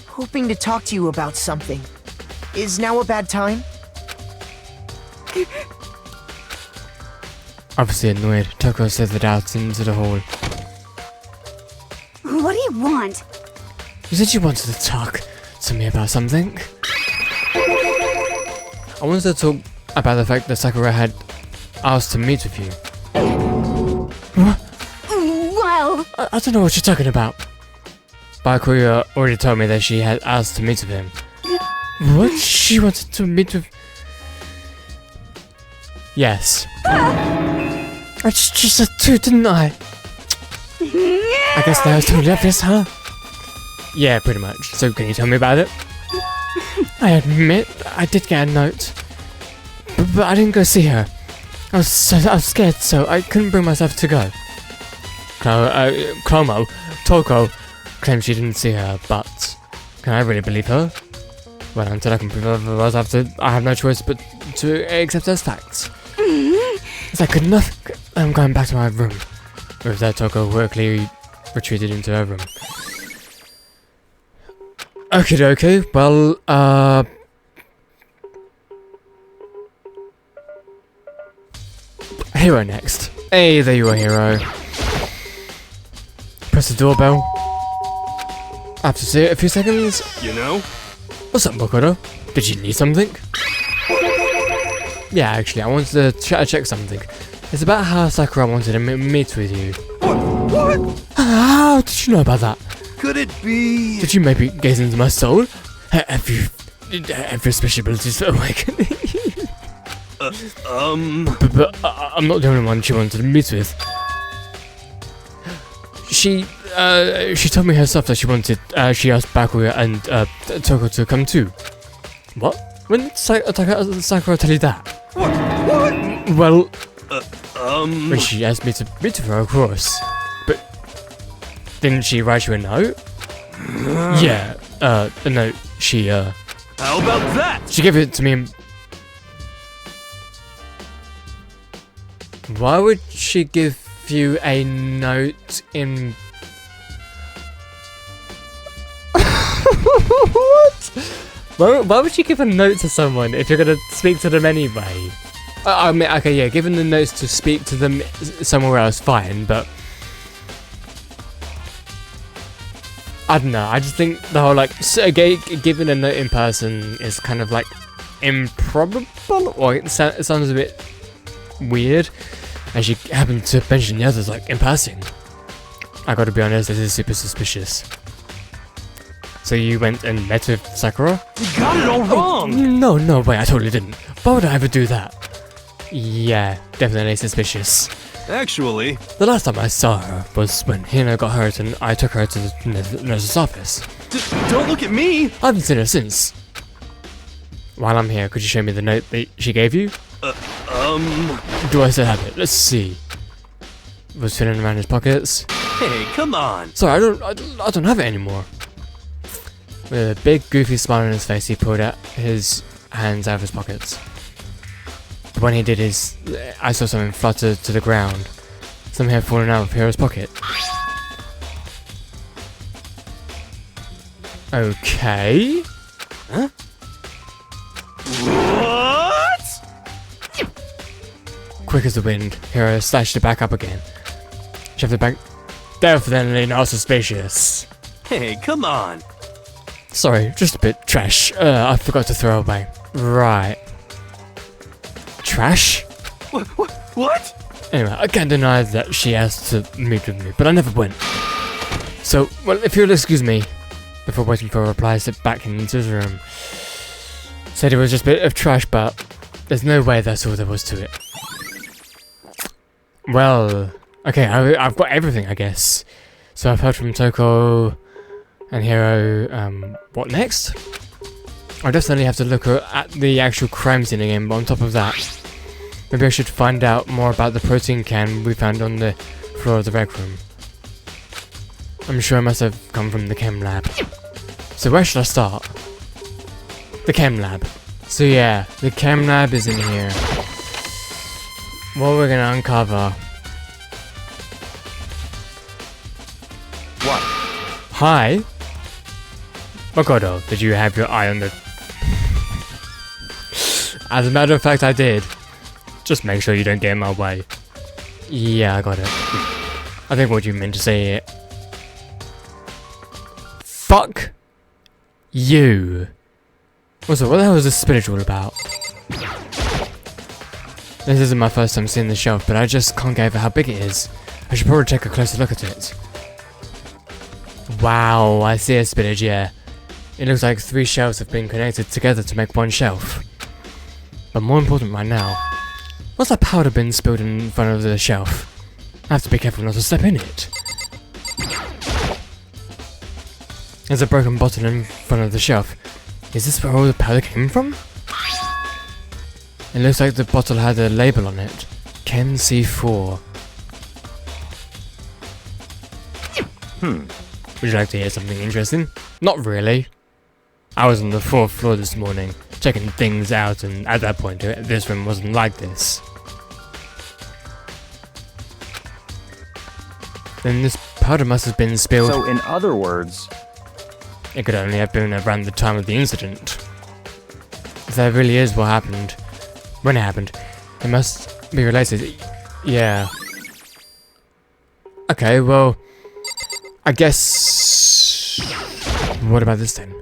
hoping to talk to you about something. Is now a bad time? Obviously annoyed, Toko slithered out into the hall. What do you want? You said you wanted to talk to me about something. I wanted to talk about the fact that Sakura had asked to meet with you. What? Well, I don't know what you're talking about. Bakuya already told me that she had asked to meet with him. What? She wanted to meet with... Yes. I just said two, didn't I? I guess that was totally obvious, huh? Yeah, pretty much. So can you tell me about it? I admit, I did get a note. But I didn't go see her. I was scared, so I couldn't bring myself to go. Toko claims she didn't see her, but can I really believe her? Well, until I can prove otherwise, I have no choice but to accept as facts. Is that good enough? I'm going back to my room. With that, Toko quickly retreated into her room. Okie dokie, well, Hero next. Hey, there you are, Hero. Press the doorbell. I have to see it a few seconds. You know? What's up, Makoto? Did you need something? Yeah, actually, I wanted to check something. It's about how Sakura wanted to meet with you. What? How did you know about that? Could it be? Did you maybe gaze into my soul? Have your special abilities awakened? But I'm not the only one she wanted to meet with. She told me herself that she asked Bakuya and Toko to come too. What? When did Sakura tell you that? What? Well, when she asked me to meet with her, of course. But didn't she write you a note? Yeah, a note. She How about that? She gave it to me. Why would she give you a note in... What? Why would you give a note to someone if you're gonna speak to them anyway? I mean, okay, yeah, giving the notes to speak to them somewhere else, fine, but... I don't know, I just think the whole, like, giving a note in person is kind of, like, improbable, or it sounds a bit weird, and she happened to mention the others, like, in passing. I gotta be honest, this is super suspicious. So you went and met with Sakura? You got it all wrong! No, wait, I totally didn't. Why would I ever do that? Yeah, definitely suspicious. Actually... The last time I saw her was when HINA got hurt and I took her to the nurse's office. Don't look at me! I haven't seen her since. While I'm here, could you show me the note that she gave you? Do I still have it? Let's see. Was feeling around his pockets. Hey, come on! Sorry, I don't have it anymore. With a big goofy smile on his face, he pulled out his hands out of his pockets. But when he did I saw something flutter to the ground. Something had fallen out of Hero's pocket. Okay. Huh? What? Quick as the wind, Hero slashed it back up again. Shoved it back. Definitely not suspicious. Hey, come on! Sorry, just a bit trash. I forgot to throw away. Right. Trash? What? Anyway, I can't deny that she asked to meet with me, but I never went. So, well, if you'll excuse me, before waiting for a reply, I sit back into his room. Said it was just a bit of trash, but there's no way that's all there was to it. Well, okay, I've got everything, I guess. So I've heard from Toko and Hero. What next? I definitely have to look at the actual crime scene again, but on top of that, maybe I should find out more about the protein can we found on the floor of the rec room. I'm sure it must have come from the chem lab. So where should I start? The chem lab. So yeah, the chem lab is in here. What we're gonna uncover. What? Hi? Makoto, did you have your eye on the... As a matter of fact, I did. Just make sure you don't get in my way. Yeah, I got it. I think what you meant to say it. Fuck You. Also, what the hell is this spinach all about? This isn't my first time seeing the shelf, but I just can't get over how big it is. I should probably take a closer look at it. Wow, I see a spinach, yeah. It looks like 3 shelves have been connected together to make one shelf. But more important right now, what's that powder bin spilled in front of the shelf? I have to be careful not to step in it. There's a broken bottle in front of the shelf. Is this where all the powder came from? It looks like the bottle had a label on it. Chem C4. Would you like to hear something interesting? Not really. I was on the 4th floor this morning, checking things out, and at that point, this room wasn't like this. Then this powder must have been spilled. So, in other words, It could only have been around the time of the incident. If that really is what happened, when it happened, it must be related. Yeah. Okay, well, I guess. What about this then?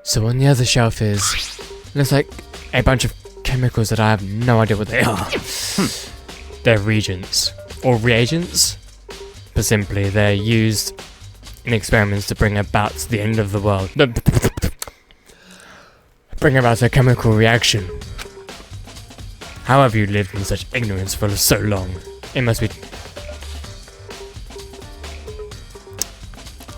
So on the other shelf looks like a bunch of chemicals that I have no idea what they are. They're reagents or reagents, but simply they're used in experiments to bring about the end of the world. Bring about a chemical reaction. How have you lived in such ignorance for so long? It must be.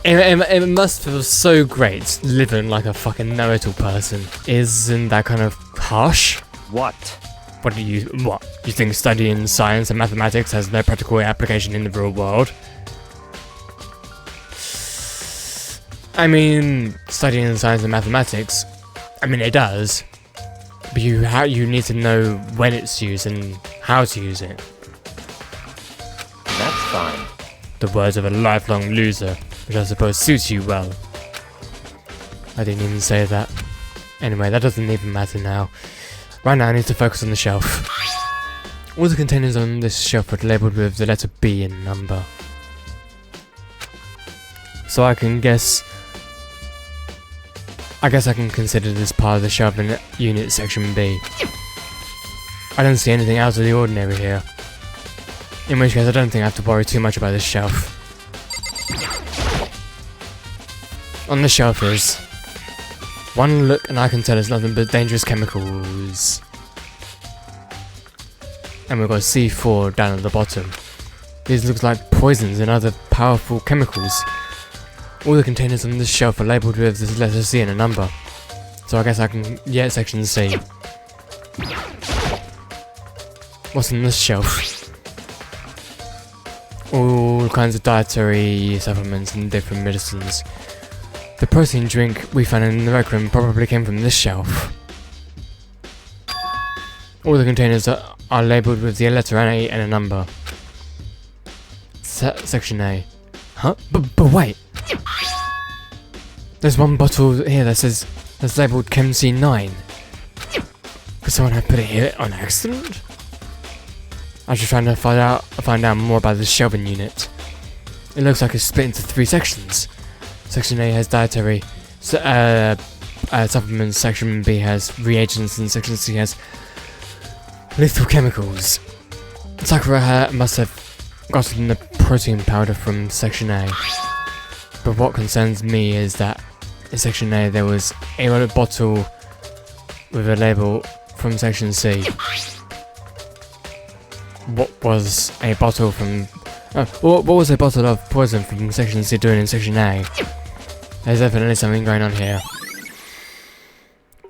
It must feel so great living like a fucking know-it-all person. Isn't that kind of harsh? what? What? You think studying science and mathematics has no practical application in the real world? I mean, studying science and mathematics, I mean it does, but you need to know when it's used and how to use it. That's fine. The words of a lifelong loser, which I suppose suits you well. I didn't even say that. Anyway, that doesn't even matter now. Right now I need to focus on the shelf. All the containers on this shelf are labelled with the letter B and number. So I guess I can consider this part of the shelf in unit section B. I don't see anything out of the ordinary here. In which case I don't think I have to worry too much about this shelf. On the shelf is one look and I can tell it's nothing but dangerous chemicals. And we've got C4 down at the bottom. These look like poisons and other powerful chemicals. All the containers on this shelf are labelled with this letter C and a number. So I guess I can get section C. What's on this shelf? All kinds of dietary supplements and different medicines. The protein drink we found in the rec room probably came from this shelf. All the containers are labelled with the letter A and a number. Section A. Huh? But wait! There's one bottle here that's labelled Chem C9. Could someone have put it here on accident? I should try to find out more about this shelving unit. It looks like it's split into 3 sections. Section A has dietary supplements, Section B has reagents, and Section C has lethal chemicals. Sakura must have gotten the protein powder from Section A. But what concerns me is that in Section A there was a bottle with a label from Section C. What was a bottle from... what was a bottle of poison from Section C doing in Section A? There's definitely something going on here.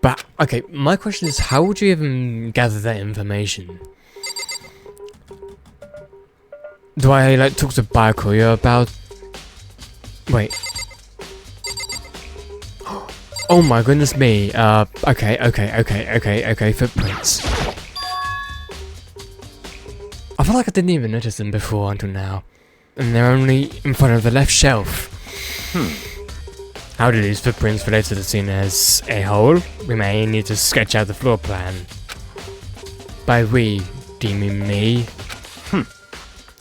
But, okay, my question is, how would you even gather that information? Do I, like, talk to Biocourier about... Wait. Oh my goodness me. Okay, footprints. I feel like I didn't even notice them before until now. And they're only in front of the left shelf. How do these footprints relate to the scene as a whole? We may need to sketch out the floor plan. By we, do you mean me?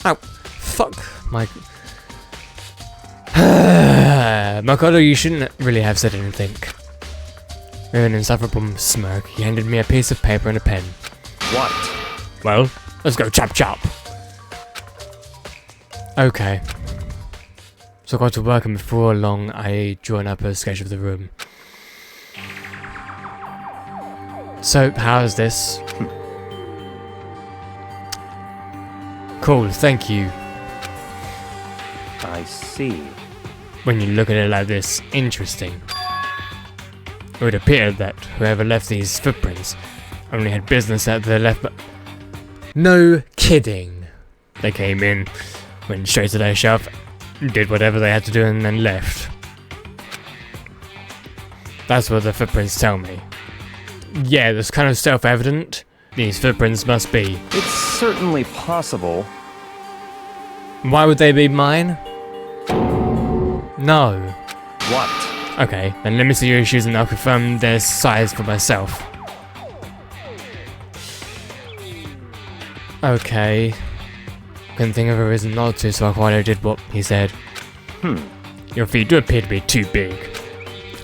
Oh, fuck. Makoto, you shouldn't really have said anything. With an insufferable smirk, he handed me a piece of paper and a pen. What? Well, let's go chop chop. Okay. So I got to work, and before long I drawn up a sketch of the room. So, how's this? Cool, thank you. I see. When you look at it like this, interesting. It would appear that whoever left these footprints only had business at the left. No kidding. They came in, went straight to their shelf, did whatever they had to do, and then left. That's what the footprints tell me. Yeah, that's kind of self-evident. These footprints must be. It's certainly possible. Why would they be mine? No. What? Okay, then let me see your shoes and I'll confirm their size for myself. Okay. Couldn't think of a reason not to, so I quite did what he said. Your feet do appear to be too big.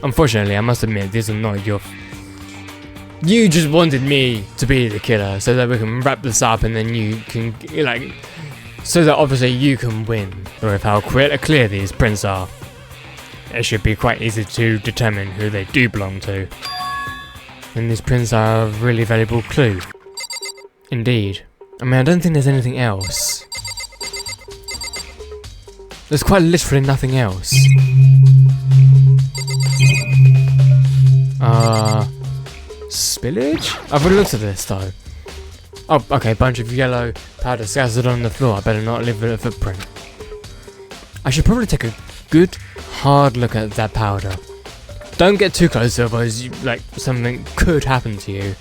Unfortunately, I must admit, these are not your... You just wanted me to be the killer, so that we can wrap this up and then you can, like... So that obviously you can win. Or with how clear these prints are, it should be quite easy to determine who they do belong to. And these prints are a really valuable clue. Indeed. I mean, I don't think there's anything else. There's quite literally nothing else. Spillage? I've already looked at this though. Oh, okay, bunch of yellow powder scattered on the floor. I better not leave a footprint. I should probably take a good, hard look at that powder. Don't get too close, otherwise, something could happen to you.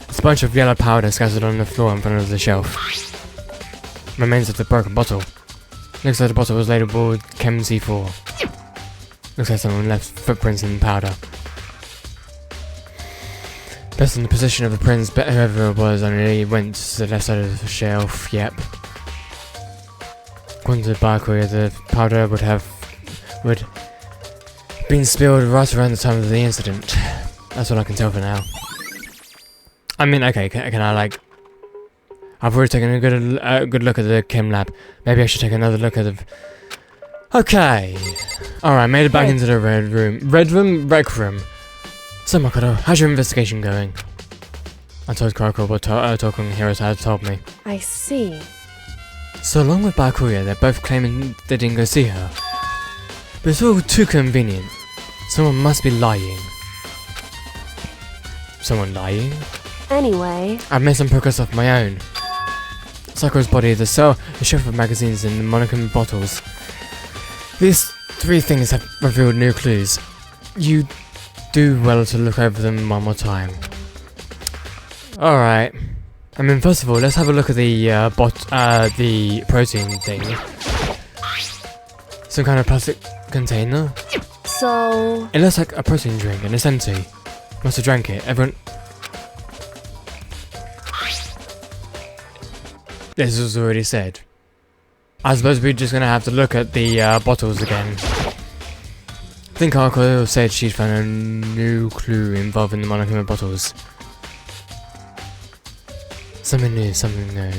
It's a bunch of yellow powder scattered on the floor in front of the shelf. Remains of the broken bottle. Looks like the bottle was labeled Chem C4. Looks like someone left footprints in the powder. Based on the position of the prints, but whoever it was only went to the left side of the shelf. Yep. According to the barcode, the powder would been spilled right around the time of the incident. That's what I can tell for now. I mean, okay, can I I've already taken a good look at the chem lab. Maybe I should take another look at the... Okay. Alright, made it back into the red room. Rec room. So, Makoto, how's your investigation going? I told Karako what Token Heroes had told me. I see. So, along with Bakuya, they're both claiming they didn't go see her. But it's all too convenient. Someone must be lying. Someone lying? Anyway... I've made some progress of my own. Sakura's body, the cell, the shelf of magazines, and the monochrome bottles. These three things have revealed new clues. You do well to look over them one more time. Alright. I mean, first of all, let's have a look at the protein thing. Some kind of plastic container. So... It looks like a protein drink and it's empty. Must have drank it. Everyone... This was already said. I suppose we're just gonna have to look at the bottles again. I think Arko said she'd found a new clue involving the monochrome bottles. Something new, something new.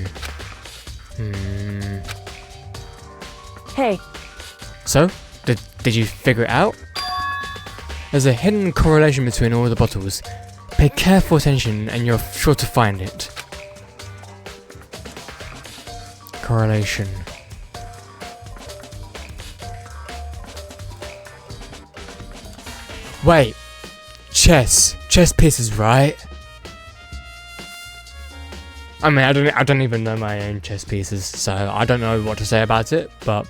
Hey. So, did you figure it out? There's a hidden correlation between all the bottles. Pay careful attention and you're sure to find it. Correlation. Wait. Chess pieces, right? I mean, I don't even know my own chess pieces, so I don't know what to say about it, but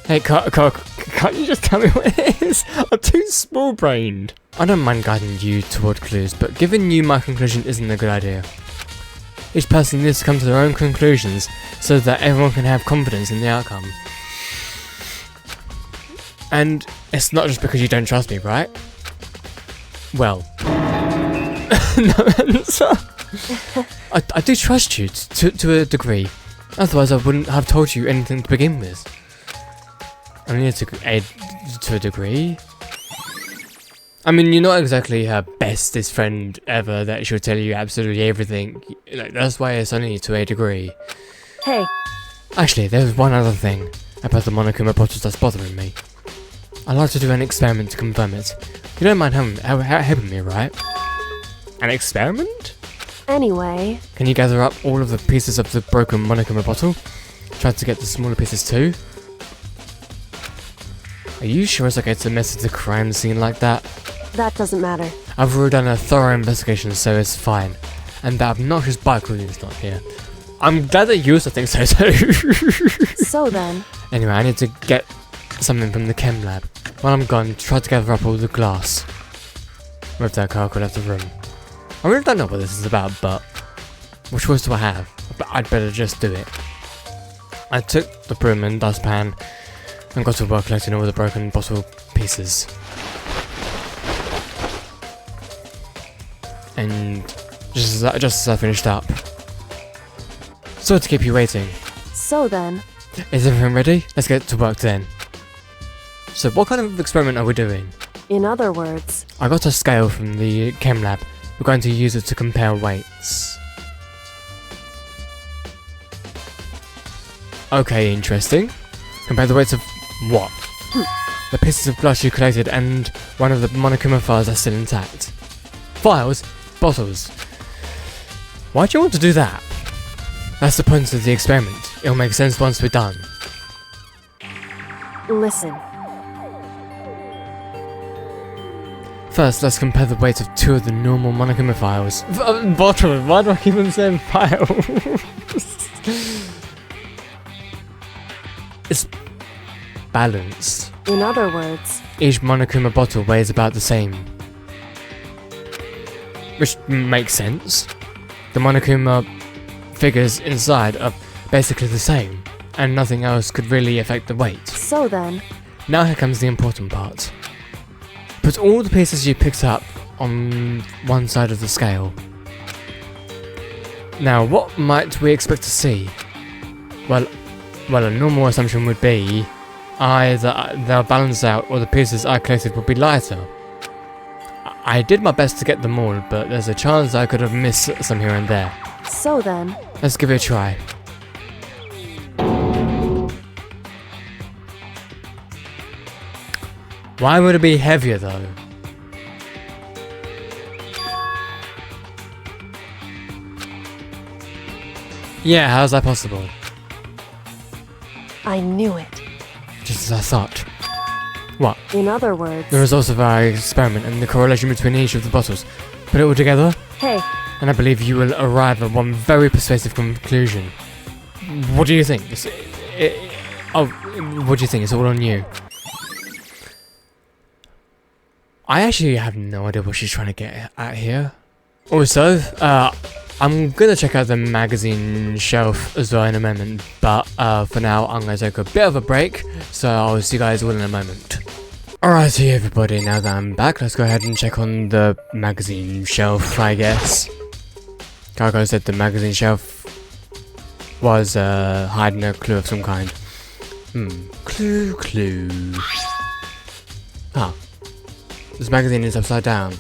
hey, can't you just tell me what it is? I'm too small-brained. I don't mind guiding you toward clues, but giving you my conclusion isn't a good idea. Each person needs to come to their own conclusions so that everyone can have confidence in the outcome. And it's not just because you don't trust me, right? Well, no answer. I do trust you to a degree. Otherwise, I wouldn't have told you anything to begin with. I needed to to a degree. I mean, you're not exactly her bestest friend ever that she'll tell you absolutely everything. Like, that's why it's only to a degree. Hey, Actually, there's one other thing about the Monokuma bottles that's bothering me. I'd like to do an experiment to confirm it. You don't mind helping me, right? An experiment? anyway, Can you gather up all of the pieces of the broken Monokuma bottle? Try to get the smaller pieces too? Are you sure it's okay to mess with the crime scene like that? that doesn't matter. I've already done a thorough investigation, so it's fine. And that obnoxious bike is not here. I'm glad that you also think so too. So then, Anyway, I need to get something from the chem lab. While I'm gone, try to gather up all the glass. Move that car could have the room. I really don't know what this is about, but what choice do I have? But I'd better just do it. I took the broom and dustpan and got to work collecting all the broken bottle pieces. And just as I finished up. Sorry to keep you waiting. so then, Is everything ready? Let's get to work then. So what kind of experiment are we doing? in other words, I got a scale from the chem lab. We're going to use it to compare weights. Okay, interesting. Compare the weights of what? The pieces of glass you collected and one of the Monokuma files are still intact. Files? Bottles. Why do you want to do that? That's the point of the experiment. It'll make sense once we're done. listen, First, let's compare the weight of two of the normal Monokuma files. Bottle? Why do I keep on saying file? It's balanced. in other words, Each Monokuma bottle weighs about the same. Which makes sense. The Monokuma figures inside are basically the same, and nothing else could really affect the weight. so then, Now here comes the important part. Put all the pieces you picked up on one side of the scale. Now, what might we expect to see? Well, a normal assumption would be either they'll balance out or the pieces I collected will be lighter. I did my best to get them all, but there's a chance I could have missed some here and there. so then, Let's give it a try. Why would it be heavier though? Yeah, how's that possible? I knew it. Just as I thought. What? In other words, The results of our experiment and the correlation between each of the bottles. Put it all together, hey, and I believe you will arrive at one very persuasive conclusion. What do you think? What do you think? It's all on you. I actually have no idea what she's trying to get at here. Also, I'm gonna check out the magazine shelf as well in a moment, but for now I'm gonna take a bit of a break, so I'll see you guys all in a moment. Alrighty everybody, now that I'm back, let's go ahead and check on the magazine shelf, I guess. Cargo said the magazine shelf was hiding a clue of some kind. Clue. Ah. This magazine is upside down.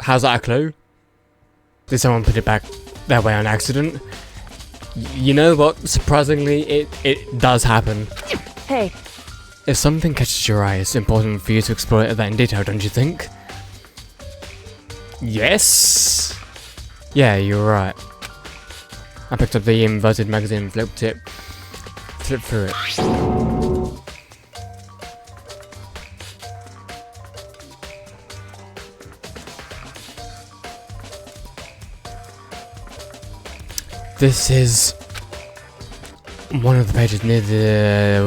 How's that a clue? Did someone put it back that way on accident? You know what? Surprisingly, it does happen. hey, If something catches your eye, it's important for you to explore that in detail, don't you think? Yes? Yeah, you're right. I picked up the inverted magazine and flipped through it. This is one of the pages near the...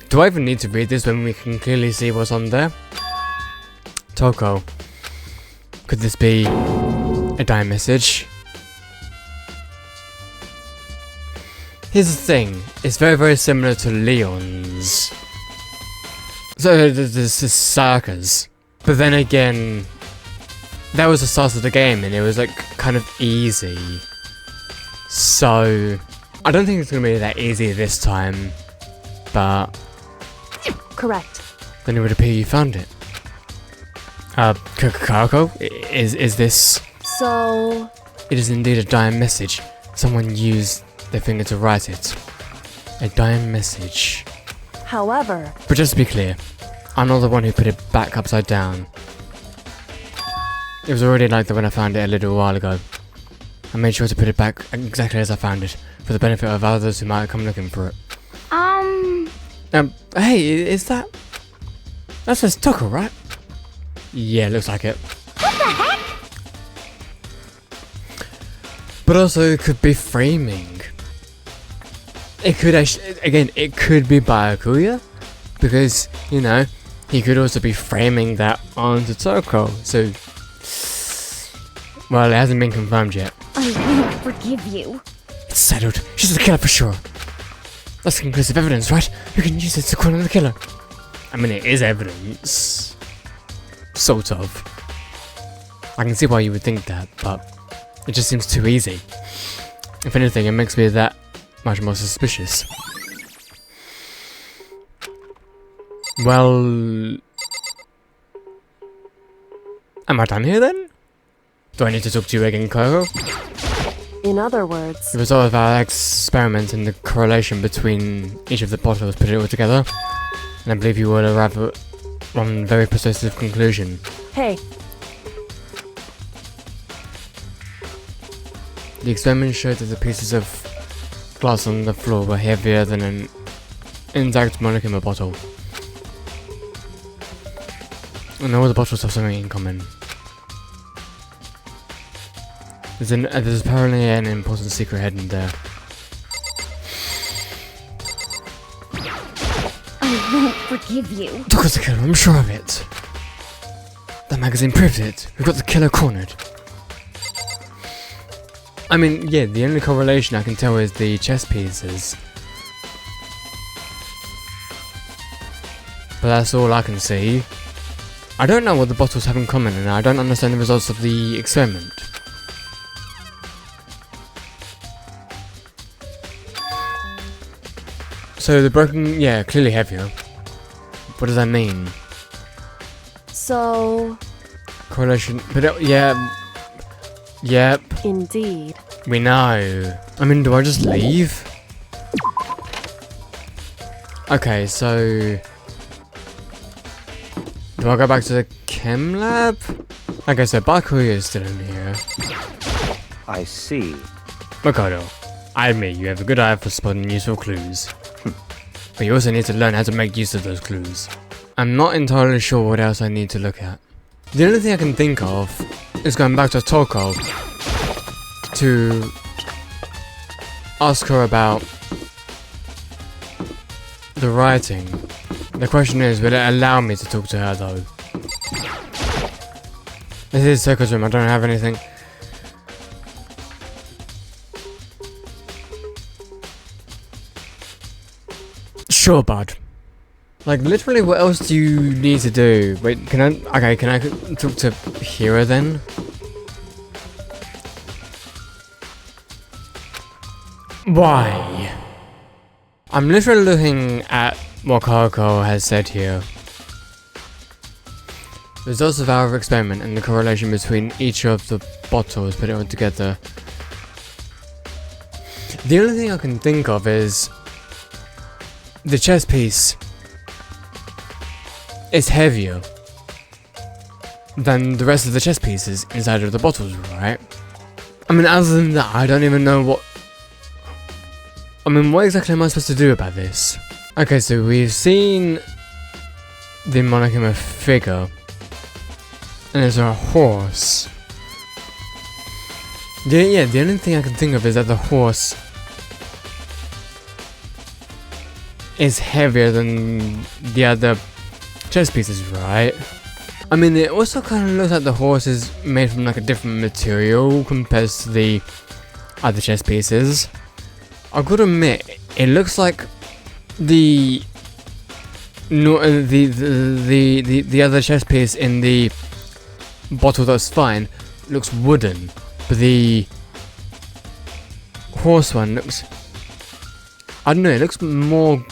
Do I even need to read this when we can clearly see what's on there? Toko. Could this be a dire message? Here's the thing. It's very, very similar to Leon's. So this is Saka's. But then again, that was the start of the game and it was like kind of easy. So, I don't think it's going to be that easy this time. but Correct. then it would appear you found it. Kako? Is this... So... It is indeed a dying message. Someone used their finger to write it. A dying message. However... But just to be clear, I'm not the one who put it back upside down. It was already like that when I found it a little while ago. I made sure to put it back exactly as I found it, for the benefit of others who might come looking for it. Hey, is that... That says Tucker, right? Yeah, looks like it. What the heck? But also, it could be framing. It could actually... Again, it could be Byakuya. Because, you know, he could also be framing that onto Toko. So... Well, it hasn't been confirmed yet. I won't forgive you. It's settled. She's the killer for sure. That's conclusive evidence, right? You can use it to corner the killer. I mean, it is evidence. Sort of. I can see why you would think that, but it just seems too easy. If anything, it makes me that much more suspicious. Well... Am I done here then? Do I need to talk to you again, Koro? In other words... The result of our experiment and the correlation between each of the bottles put it all together, and I believe you will arrive at one very persuasive conclusion. Hey, The experiment showed that the pieces of glass on the floor were heavier than an intact Monokuma bottle. And all the bottles have something in common. There's apparently an important secret hidden there. I won't forgive you. Toko's the killer, I'm sure of it. That magazine proved it. We got the killer cornered. I mean, yeah, the only correlation I can tell is the chess pieces. But that's all I can see. I don't know what the bottles have in common, and I don't understand the results of the experiment. So the broken, yeah, clearly heavier. What does that mean? so... Correlation, but yeah, yep, Indeed. we know. I mean, do I just leave? Okay, so... Do I go back to the chem lab? Okay, so Byakuya is still in here. I see. Makoto, I admit you have a good eye for spotting useful clues. But you also need to learn how to make use of those clues. I'm not entirely sure what else I need to look at. The only thing I can think of is going back to Toko to ask her about the writing. The question is, will it allow me to talk to her though? This is Toko's room, I don't have anything. Sure, bud. Like, literally, what else do you need to do? Wait, can I... Okay, can I talk to Hira then? Why? I'm literally looking at what Kako has said here. The results of our experiment and the correlation between each of the bottles, put it all together. The only thing I can think of is... the chess piece is heavier than the rest of the chess pieces inside of the bottles, right? I mean, other than that, I don't even know what... I mean, what exactly am I supposed to do about this? Okay, so we've seen the Monokuma figure, and there's a horse. Yeah, the only thing I can think of is that the horse is heavier than the other chess pieces, right? I mean, it also kind of looks like the horse is made from like a different material compared to the other chess pieces. I've got to admit, it looks like the other chess piece in the bottle that's fine looks wooden, but the horse one looks, I don't know, it looks more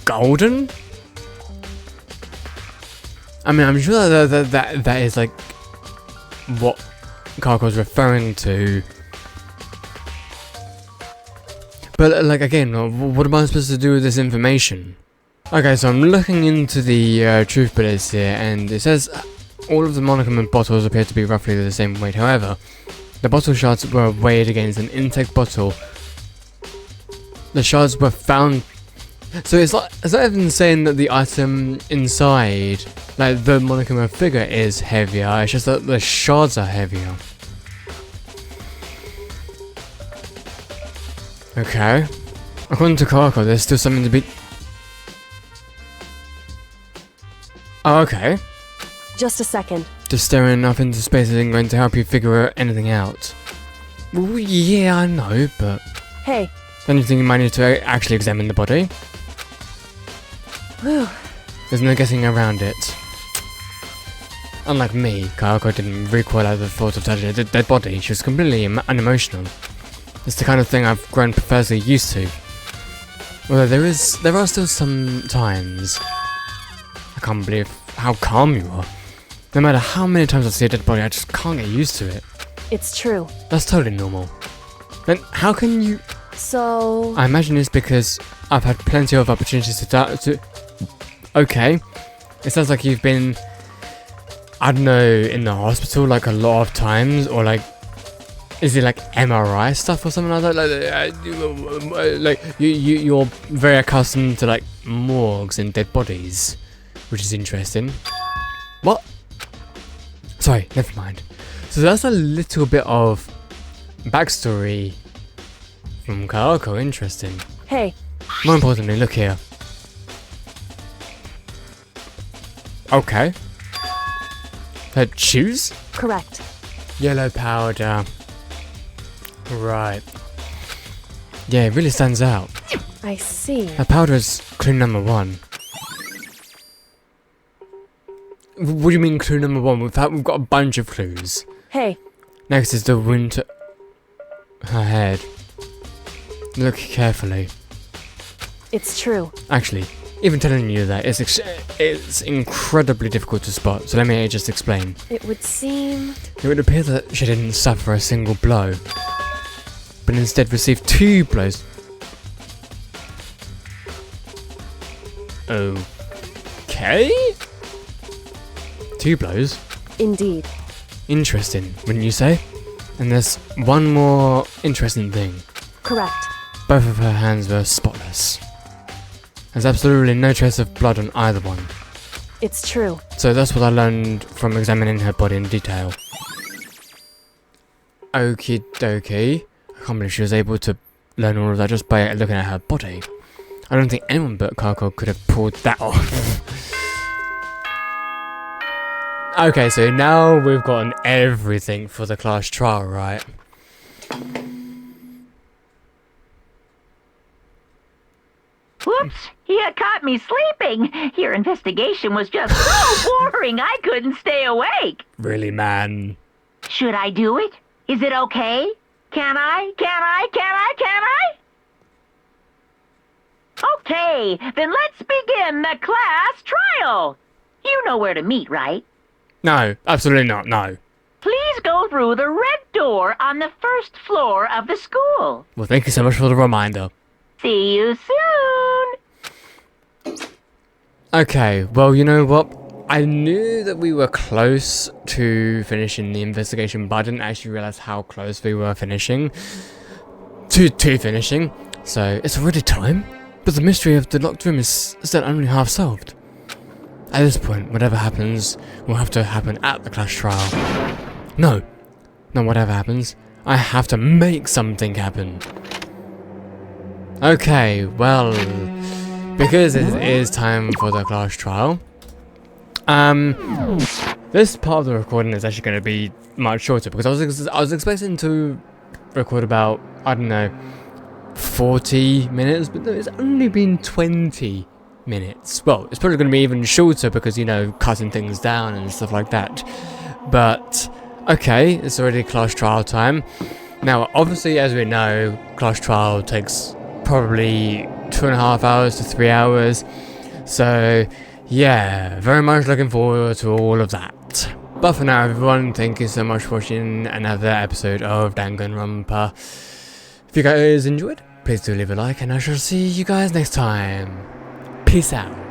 golden? I mean, I'm sure that is like what Karko's referring to. But like again, what am I supposed to do with this information? Okay, so I'm looking into the truth bullets here, and it says all of the monogram and bottles appear to be roughly the same weight. However, the bottle shards were weighed against an intake bottle. The shards were found. So it's not even saying that the item inside, like the monogram figure, is heavier. It's just that the shards are heavier. Okay. According to Karko, there's still something to be. Oh, okay. Just a second. Just staring off into space isn't going to help you figure anything out. Well, yeah, I know, but... Hey. Don't you think you might need to actually examine the body? Whew. There's no getting around it. Unlike me, Kayako didn't recoil at the thought of touching a dead body. She was completely unemotional. It's the kind of thing I've grown perversely used to. Although there are still some times... I can't believe how calm you are. No matter how many times I see a dead body, I just can't get used to it. It's true. That's totally normal. Then how can you... So... I imagine it's because I've had plenty of opportunities to Okay. It sounds like you've been... I don't know, in the hospital like a lot of times, or like... Is it like MRI stuff or something like that? Like you're very accustomed to like morgues and dead bodies, which is interesting. What? Sorry, never mind. So that's a little bit of backstory from Kayako. Interesting. Hey. More importantly, look here. Okay. Her shoes? Correct. Yellow powder. Right. Yeah, it really stands out. I see. Her powder is clue number 1. What do you mean clue number 1? We've got a bunch of clues. Hey. Next is the wound to her head. Look carefully. It's true. Actually, even telling you that, it's incredibly difficult to spot, so let me just explain. It would seem... It would appear that she didn't suffer a single blow, but instead received 2 blows. Okay? 2 blows? Indeed. Interesting, wouldn't you say? And there's one more interesting thing. Correct. Both of her hands were spotless. There's absolutely no trace of blood on either one. It's true. So that's what I learned from examining her body in detail. Okie dokie. I can't believe she was able to learn all of that just by looking at her body. I don't think anyone but Kako could have pulled that off. Okay, so now we've gotten everything for the class trial, right? Whoops! You caught me sleeping. Your investigation was just so boring I couldn't stay awake. Really, man? Should I do it? Is it okay? Can I? Okay, then let's begin the class trial. You know where to meet, right? No, absolutely not, no. Please go through the red door on the first floor of the school. Well, thank you so much for the reminder. See you soon. Okay, well, you know what? I knew that we were close to finishing the investigation, but I didn't actually realize how close we were finishing. To finishing. So, it's already time. But the mystery of the locked room is still only half solved. At this point, whatever happens will have to happen at the class trial. No, not whatever happens. I have to make something happen. Okay, well, because it is time for the class trial, this part of the recording is actually going to be much shorter because I was expecting to record about, I don't know, 40 minutes, but no, it's only been 20 minutes. Well, it's probably going to be even shorter because, you know, cutting things down and stuff like that. But, okay, it's already class trial time. Now, obviously, as we know, class trial takes probably 2.5 hours to 3 hours. So yeah, very much looking forward to all of that. But for now, everyone, thank you so much for watching another episode of Danganronpa. If you guys enjoyed, please do leave a like, and I shall see you guys next time. Peace out.